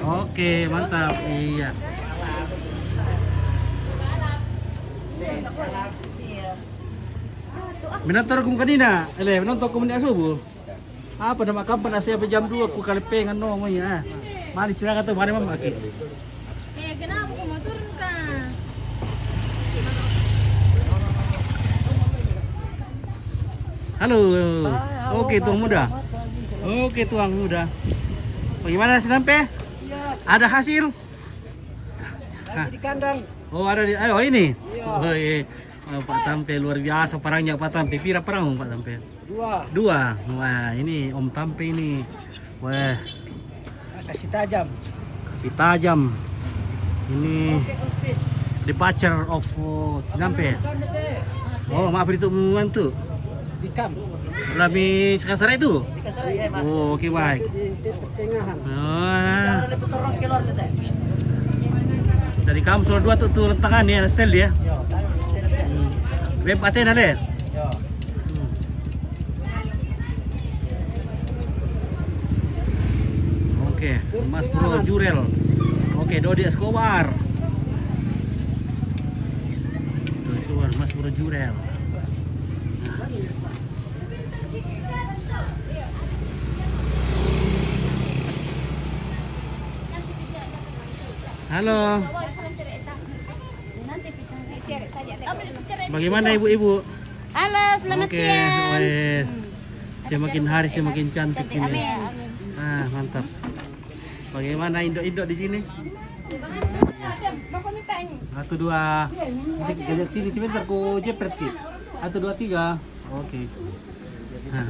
Oke, mantap. Iya. Menonton kum kanina, menonton kum ni asubuh. Apa nama kapan asyik jam 2 aku kali pengen nongol ya. Mari silakan tuh, mari mama. Kenapa kau mau turun kah? Halo. Oke, tuang muda. Oke, tuang muda. Bagaimana si Nampe? Ada hasil? Di kandang. Oh, ada di ini. Oh, iya. Pak Tampe luar biasa perangnya Pak Tampe. Pira perang Pak Tampe? 2. 2. Wah, ini Om Tampe ini. Wah, Kasih tajam. kasih tajam. Ini the butcher of Sinampe. Oh, maaf itu membantu. Dikam. Lebih sekasar itu? Oh, oke baik. Di pertengahan. Oh, Ada petorong kelor tete. dari kamu soal 2 tuh lentangan ya, stel dia. Yo, Web Athena deh. yo. Oke, Mas Bro Jurel. Oke, Dodi Escobar. Dodi Escobar, Mas Bro Jurel. Halo. Bagaimana ibu-ibu? Halo, selamat Oke, siang. wes. Semakin hari semakin cantik ini. Amin. Ah, mantap. Bagaimana indok-indok di sini? 1, 2. Bisa lihat sini sebentar ku jepret ki. 1, 2, 3. Oke. Nah.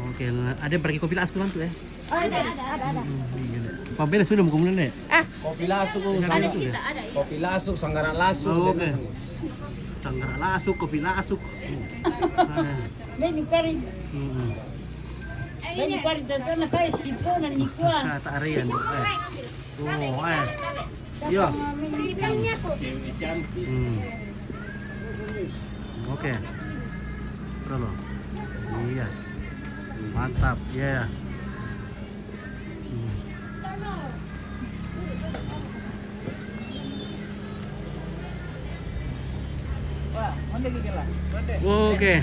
Oke, ada yang pergi kopi lasuk tuh ya? Oh, ada. Pambela sudah mau kemudian deh. Kopi lasuk, kopi lasuk, sanggaran lasuk. Oh, oke. Sanggara lasuk, kopi lasuk. Ini kari. Hmm. Ini kari tantan kari sipon dan nikuan. Kata Aryan. Oh, Iya. Oke. Kalau. Iya. Mantap, ya. Oke.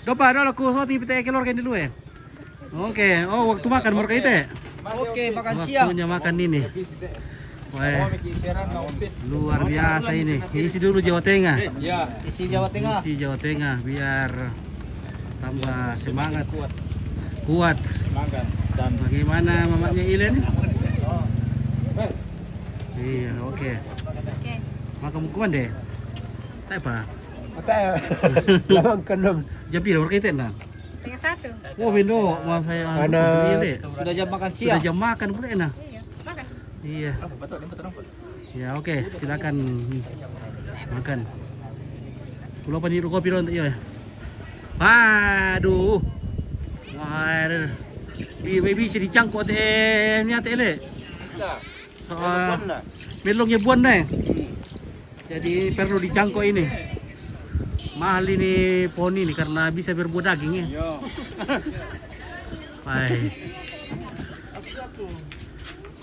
Dopa, aku soti pite kelor kan dulu ya. Oke, oh waktu makan mereka itu. Oke, makan siang. Waktunya makan ini. Wah, luar biasa ini. Isi dulu Jawa Tengah. Isi Jawa Tengah. Isi Jawa Tengah biar tambah semangat. Kuat. Dan bagaimana mamanya Ilen? Iya, oke. Makan kuman deh. Tak apa. Lamang kenum. Jam pira mereka itu nah? 1:30. Oh, Bindo, mau saya Sudah jam makan siang. Sudah jam makan pula nah. Iya, makan. Iya. Ya oke, silakan makan. Pulau peniru kopi ron iya. Aduh. Wah. Bisa dicangkok teh niat ele. Melongnya buan deh. Jadi perlu dicangkok ini. Mahal ini pohon ini karena bisa berbuah daging ya. Baik.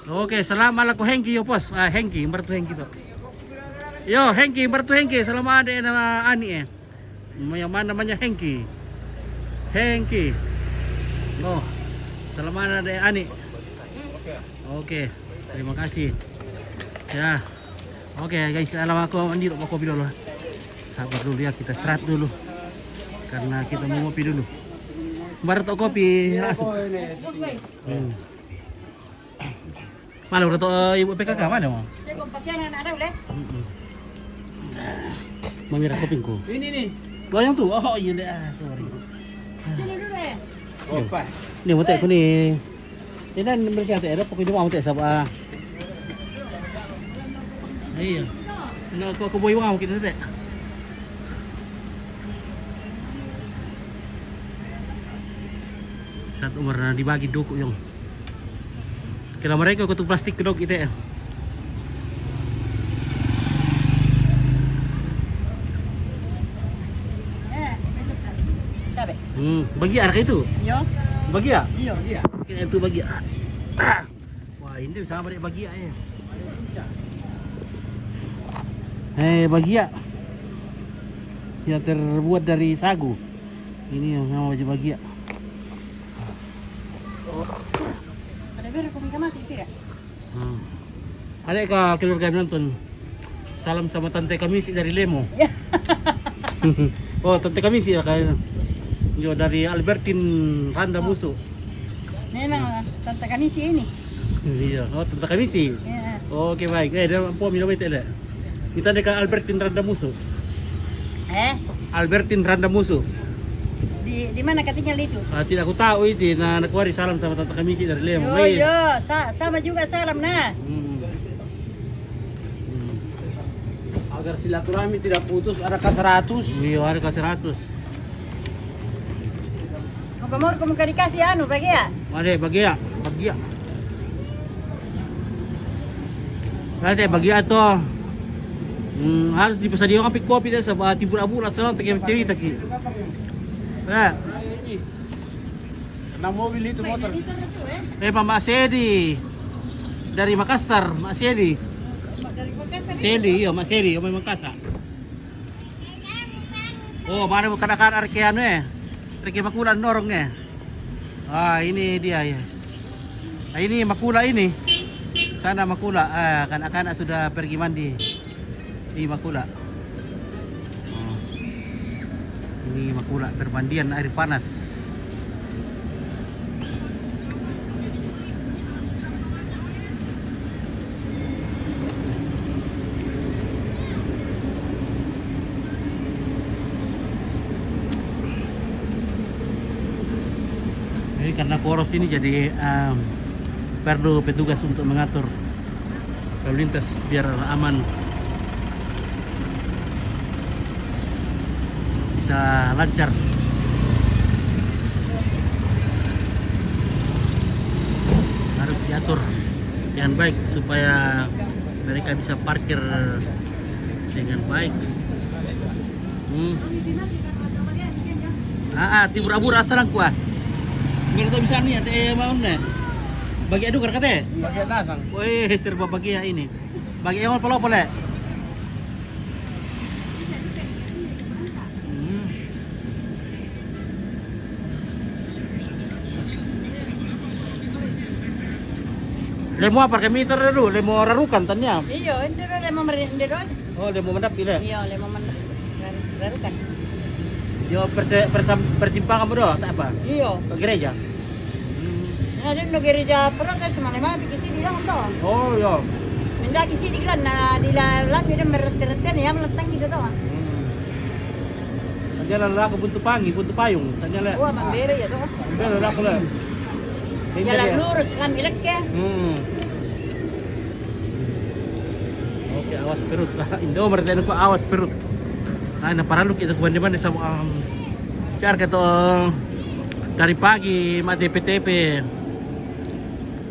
Oke, selamat aku Hengki yo pos. Hengki, mertu Hengki tuh. Yo Hengki, mertu Hengki, selamat ada nama Ani Yang mana namanya Hengki? Hengki. Oh, selamat ada Ani. Oke, terima kasih. Ya. Oke guys, lama aku mandi mau kopi dulu. Sabar dulu ya, kita istirahat dulu. Karena kita mau ngopi dulu. Baru tok kopi langsung. Mana udah tok ibu PKK mana mau? Mamira kopingku. Ini nih. Lo yang tuh? Oh iya deh, sorry. Sini dulu ya. Opa. Ini mau aku nih. Inan mereka teh ada pokoknya mau teh sabah. Iya. Nah, aku boy mau kita teh. Saat umur dibagi duku yung. Kira mereka kutu plastik kedok itu ya. Bagi anak itu? Iya. Bagi ya? Iya, iya. Kita itu bagi. Wah, ini sama dia bagi ya. Bagi ya. Yang terbuat dari sagu. Ini yang nama baju bagi ya. Ada beres komika mati tidak? Ada ke keluarga nonton. Salam sama tante kami sih dari Lemo. Oh, tante kami sih ya kayak. Yo dari Albertin Randa Musuh. Memang tante kami sih ini. Iya, oh tante kami sih. Iya. Oke baik. Dia mampu minum itu ada. Kita dekat Albertin Randa Musuh. Albertin Randa Musuh. Di mana tinggal itu? Tidak aku tahu itu. Nah, aku hari salam sama tante kami sih dari Lemo. Oh iya, sama juga salam nah. Agar silaturahmi tidak putus, ada ke-100. Iya, ada ke-100. Kamu dikasih anu bagi ya? Ada bagi ya. Ada bagi tuh. Harus dipesadiakan kopi deh sama tibur abu lah salam tak cerita ki. Nah. Kena mobil itu motor. Pak Sedi dari Makassar, Mak Sedi. Sedi, iya Mak Sedi, dari Makassar. Oh, mana bukan arkean Reki Makula norongnya. Ini dia ya. Ini Makula ini. Sana Makula. Anak-anak sudah pergi mandi di Makula. Ini Makula permandian air panas. Karena poros ini jadi perlu petugas untuk mengatur lalu lintas biar aman, bisa lancar. Harus diatur dengan baik supaya mereka bisa parkir dengan baik. Tibur-abur asalang kuah. Kita bisa nih ate mau nih. Bagi adu kata. Bagi nasang. Wih, serba bagi ya ini. Bagi yang apa le? Lemo apa kami dulu, lemo rarukan tanya. Iya, itu lemo mendedon. Oh, lemo mendap ini. Iya, lemo mendap. Rarukan. Yo persimpangan bro, tak apa? Iya. Ke gereja. Ada di gereja perang kan semana bikin sini lang to. Oh iya. Mendaki sini lan na dilalan dia meret-meret ya meletang gitu to. Jalan lah ke buntu payung. Jalan. Wah, mambere ya to. Mambere lah pula. Jalan lurus kan ilek ya. Oke, awas perut. Indo mereka ko awas perut. Nah, paralu kita ke mana sama car kata dari pagi mati PTP.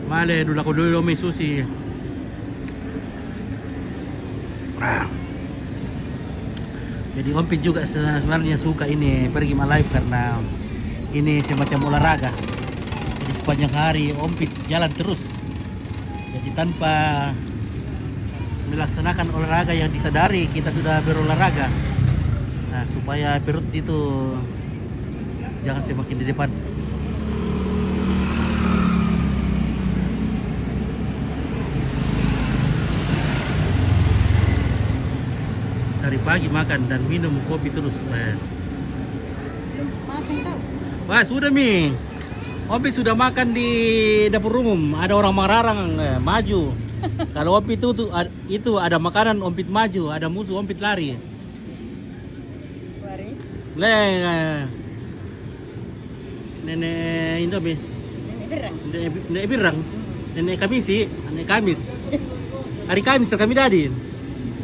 Male dulu aku dulu may susi. Jadi Ompit juga sebenarnya suka ini pergi live karena ini semacam olahraga. Jadi sepanjang hari Ompit jalan terus. Jadi tanpa melaksanakan olahraga yang disadari kita sudah berolahraga. Nah, supaya perut itu jangan semakin di depan. Dari pagi makan dan minum kopi terus. Wah, sudah Mi. Opi sudah makan di dapur umum. Ada orang mararang maju. Kalau Opi itu ada makanan Ompit maju, ada musuh Ompit lari. Nenek Indo Mi. Hindi birang. Hindi kamisi. Hindi kamis. Hari Kamis kami dadin.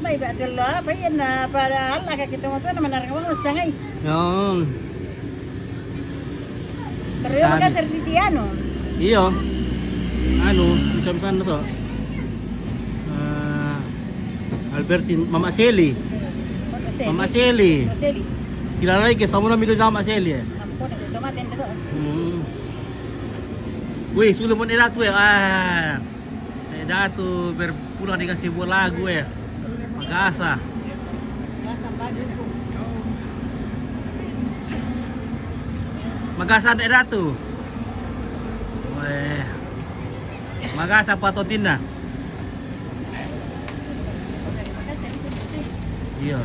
May betul lah, apa yan na para Allah ka kita mo to naman narang mo sangay. Yung. Pero yung ka sertiano. Iyo. Ano, isang-isang na to. Albertine, Mama Sally. Mama Sally. Kilala lagi sama na milo sa Mama Sally eh. Nampo na tomaten ka to. Wih, sudah pun datu ya. Datu berpulang dengan sebuah lagu ya. Magasa. Magasa na datu. Weh. Magasa patotin na. Iya.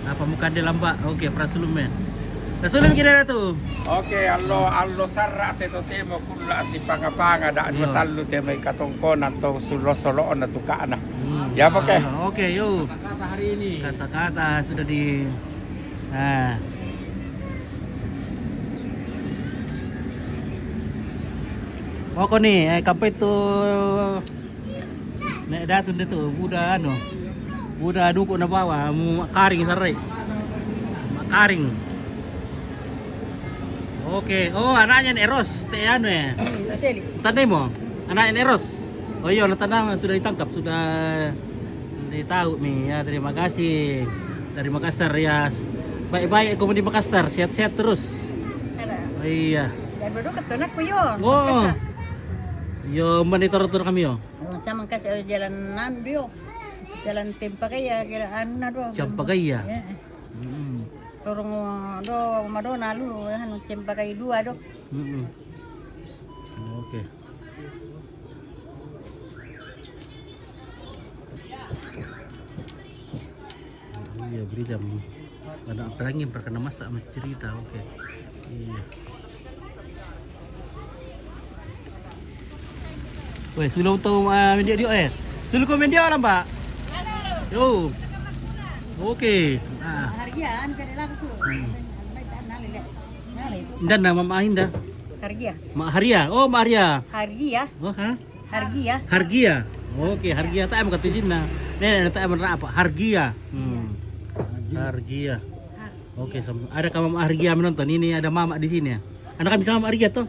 Apa muka dia lambat? Okey, prasulum ya. Prasulum kira tu. Oke, allo sarra te to temo kulla si pangapanga da matallu te mai katongkon atau solo na tukana. Ya oke. Oke, yuk. Kata hari ini. Kata-kata sudah di Pokok nih, kape itu nek datun itu buda anu. Buda dukuk na bawah, mu karing sarai. Karing. Oke, oh anaknya Eros, teh anu ya. Tandai mo, anaknya Eros. Oh iya, tanah sudah ditangkap, sudah ditahu nih ya. Terima kasih dari Makassar ya. Baik-baik kamu di Makassar, sehat-sehat terus. Oh iya. Dan berdua ketunak ko yun. Oh. Yo monitor-tur kami yo. Sama kasih jalan nandio. Jalan Tempakaya kiraan na do. Tempakaya. Lorong do Madonna lu anu Tempakaya 2 do. Oke. Iya, beri jam. Ada perangin perkena masak sama cerita. Oke. Iya. Weh, sudah tahu media dia Sudah komen dia lah, Mbak. Yo. Oke. Hargian kada laku. Dan nama Mahinda. Hargia. Mak Haria. Oh, Mak Haria. Hargia. Oh, ha? Hargia. Hargia. Oke, Hargia tak am kata sini. Nih, tak am apa? Hargia. Hargia. Oke, ada kamu Hargia menonton. Ini ada Mama di sini ya. Anak kami sama Hargia tuh.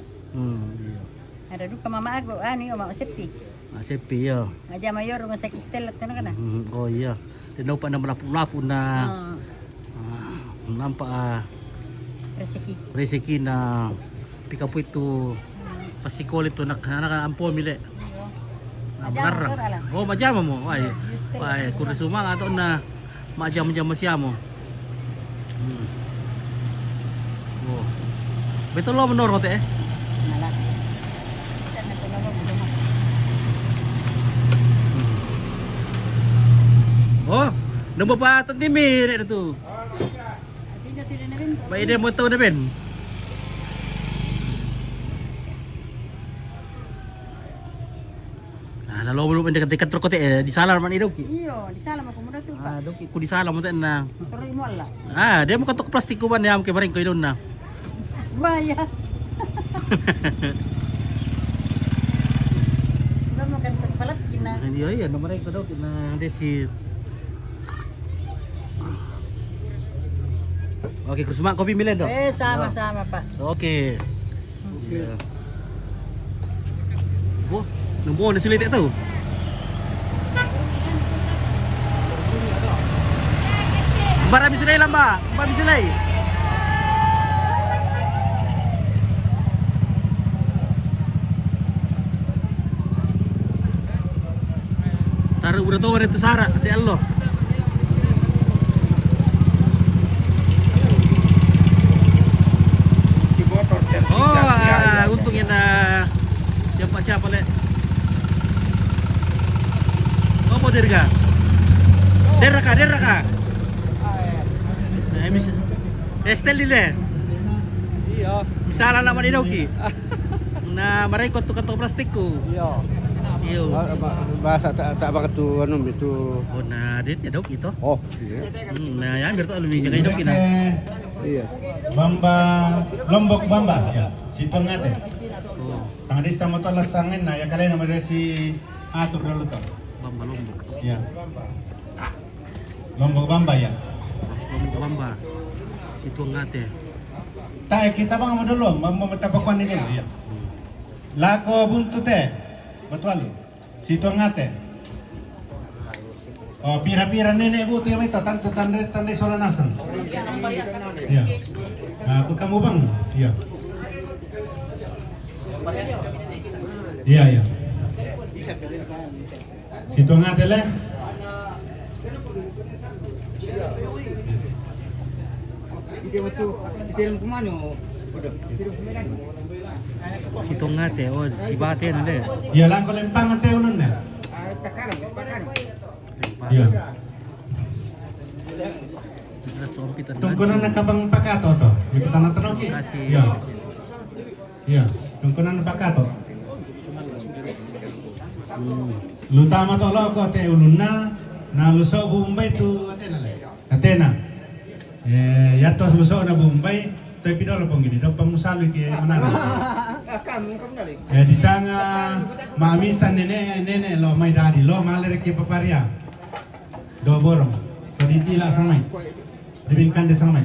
Ada duka mama aku, ani Mama Sepi. Mama Sepi ya. Aja mayor rumah sakit Stella tuh kan. Oh iya. Dia nampak na melapu na. Nampak rezeki na pikapu itu pasikol itu nak ampon mile. Benar. Oh, majama mo. Ay. Ay, kurisuma atau na majam-jam siamo. Oh. Betul lo menor teh. Oh, nombor pa timir itu. Baik dia motor na ben. Nah, lalu belum dekat-dekat terkote di salar man itu. Iyo, di salam aku muda tuh. Ah, doki ku di salam mo na. Terus mo Allah. Ah, dia mo katok plastik ko ban yam kay maring ko idon na. Baya. Belum makan kepalat kina. Iya, nomor ko daw kina desi. Oke, Kusma kopi milen dong. Sama-sama, Pak. Oke. Oke. Bu, nunggu na sulit itu. Bara bisulay lang ba? Bara bisulay. Taruh udah tahu itu Sara, hati Allah. Oh, untungnya siapa le? Oh, mau derga? Deraka. Estel le. Iya. Misalnya nama dia Doki. Nah, mereka kantong plastikku. Iya. Iya. Bahasa tak banget tuh anu itu. Oh, nah dia Doki itu. Oh, iya. Nah, ya biar tuh lebih jaga Doki nah. Iya. Bamba Lombok Bamba ya. Si Tongate. Tang desa motor lasangin na ya kalian nama si atur dulu toh. Bamba Lombok. Ya. Lombok Bamba ya. Lombok Bamba. Itu ngate. Tak kita bang mau dulu, mau tapakuan ini dulu ya. Lako buntu teh, betul. Si Tongate. Oh pira-pira nenek bu tu yang itu tantu tanda solanasan. Ya. Aku kamu bang, ya. Iya ya. Si Tongate leh. Situ ngate, oh si bate nade. Ya lang ko lempang ate unun na. Iya. Tungkunan na kabang pakato to. Ikutan na tanong ki. Iya. Iya. Tungkunan na pakato. Lutama to lo ko te ulun na luso Bombay tu Atena le. Atena. Yatos luso na Bombay. Tapi pidolo pong gini, dong pamusalo ki manara. Di sana mamisan nenek lo may dadi lo maler ki paparia. Do borong. Paditila samay. Dibingkan de samay.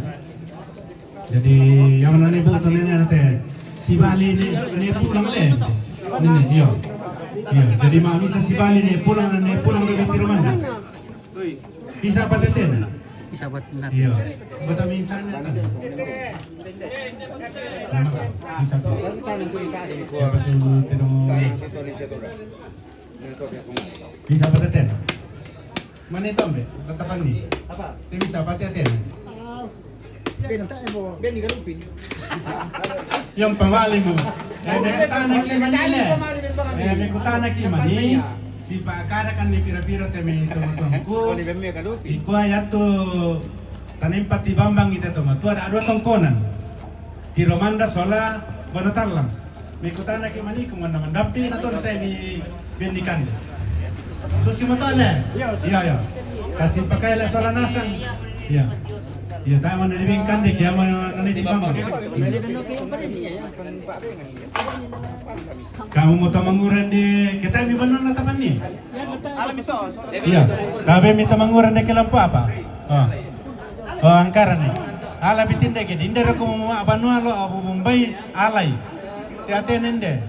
Jadi yang mana nih bu atau nenek nate si Bali ne pulang le. Nenek iyo. Iya, jadi mamisan si Bali ne pulang dari rumah. Bisa pateten. Bisa buat nat. Iya. Bata misalnya kan. Bisa tuh. Ya betul bisa pateten. Mana itu ambe? Tatapan nih. Apa? Bisa pateten. Yang pemali mo. Mekutana ki mani. Si Pakara kan ni pira-pira teme itu tongku. Iku ayat tu tanimpat di Bambang itu tu matu ada dua tongkonan. Di Romanda sola Bonatalang. Mekutana ki mani kumanda mandapi atau temi bendikan. Susi matole. Iya. Kasih pakai le sola nasang. Iya. Iya, tayo man nalibingkan di kaya man naniti Bambang. Kamu mau tamanguran di kita mi banon na tapan ni. Iya. Kabe mi tamanguran di kelampu apa? Oh, angkaran ni. Ala bitin de ke dinde ko mo abanua lo Abu Mumbai alai. Tiate nende.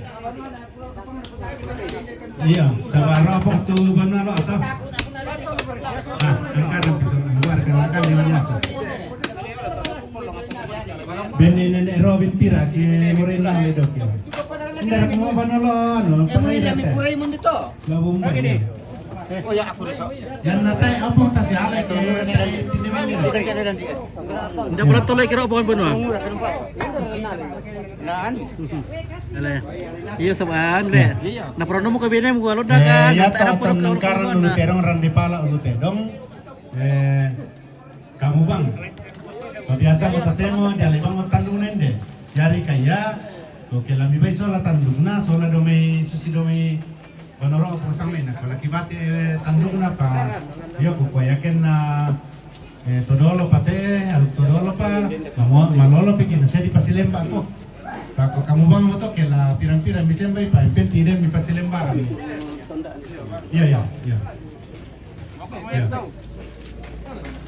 Iya, sabara apa tu banua lo atau? Angkaran bisa luar kan di mana? Beni nenek Robin Pira ke Morena le dok ya. Ndak mo banalo no. Emang ini kurai mun dito. Gabung begini. Oh ya aku resok. Yan natay apa ta si Ale ke Ndak pala tolay kira bukan benua. Naan. Ale. Iyo sabaan le. Na prono mo kabine mo galo dagan. Ya ta tam nangkaran ulu terong ran dipala ulu tedong. Kamu bang. Biasa kita temo dia lebang mo tandung nende. Jari kaya oke lami bai sola tandung na sola domi susi domi panoro ko samay na kala kibati tandung na pa. Yo ko yakin na todolo pate al todolo pa malolo pikin sa di pasilemba ko. Kako kamu bang mo to ke la pirang-pirang bisembay pa impentire mi pasilemba. Iya.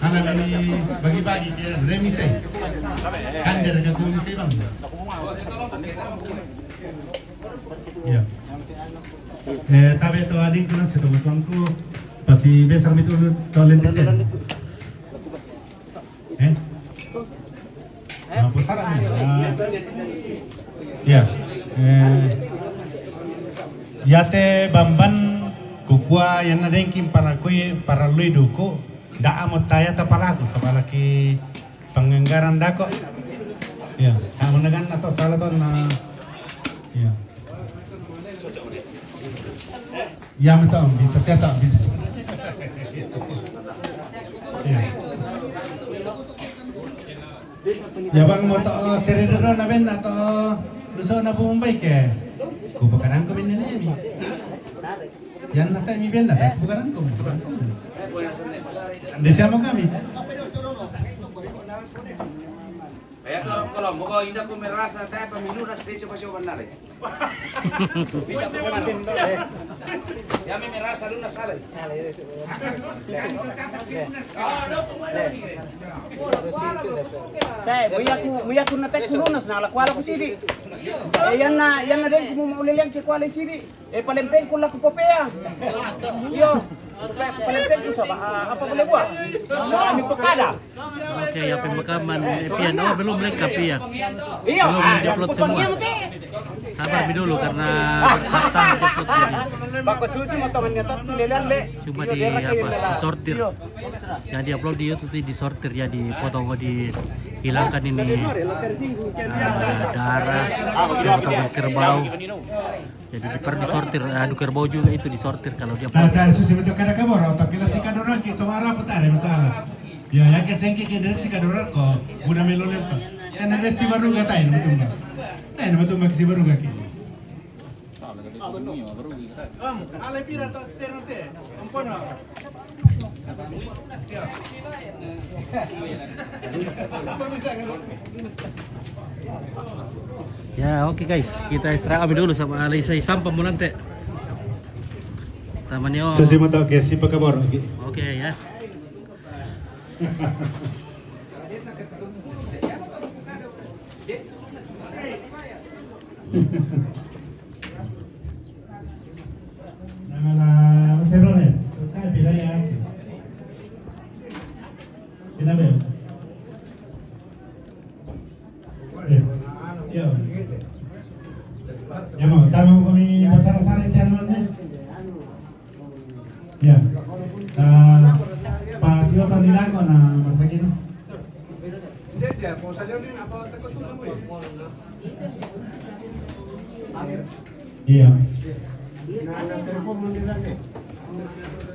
Alam ini bagi-bagi ke remise. Kan dari remise bang. Ya. Tapi itu adik tu nasi tu tuangku pasti besar itu tolen teten. Apa salah ni? Ya. Yate bamban kukua yang nadengkin para lui duku. Da amot taya tapalaku sama laki penganggaran dako. Ya, kamu nagan atau salah tuh na. Ya. Ya betul, bisa cetak, bisa. Ya. Ya bang mau to seridoro na ben atau luso na Bombay ke. Ku bakaran ko min ni. Yan natay mi ben natay bakaran ko. Desa mo kami. tolong, pokoknya indah ko merasa tayo pamilu na stage pa siya benar. Bisa ko natin to eh. Ya may merasa doon na sala. Buya ko na tek lunas na lakwala ko sidi. Yan na din ko mauliliang ki kwala sidi. Palempeng ko la ko popea. Yo. Palempeng ko sa apa boleh buat? Sa aming pekada. Oke, ya pemakaman Epian. Oh, belum lengkap ya. Iya, Belum di-upload semua. Sabar dulu karena bertahta di-upload jadi. Bapak susi motongannya tapi lelan le. Cuma disortir. Yang di-upload di YouTube disortir ya, dipotong, dihilangkan ini darah, potong kerbau. Jadi perlu disortir, adu kerbau juga itu disortir kalau dia. Susi betul kada kabor, atau kira si kadoran kita marah pun ada masalah. Ya, yang kesengki kita si kadoran kok, guna melolet pak. Karena ada si baru gatain betul pak. Tain betul mak si baru gaki. Ya, oke guys, kita istirahat dulu sama Alisa sampai nanti. Tamannya. Susi mau tahu ke si pakabor. Oke ya. Nama Maserone, kita bila ya. Kenapa? Yo. Ya mau, tamu kami pasar-pasar itu mana? Ya. Pak Tio tadi lagu na masa kini. Iya.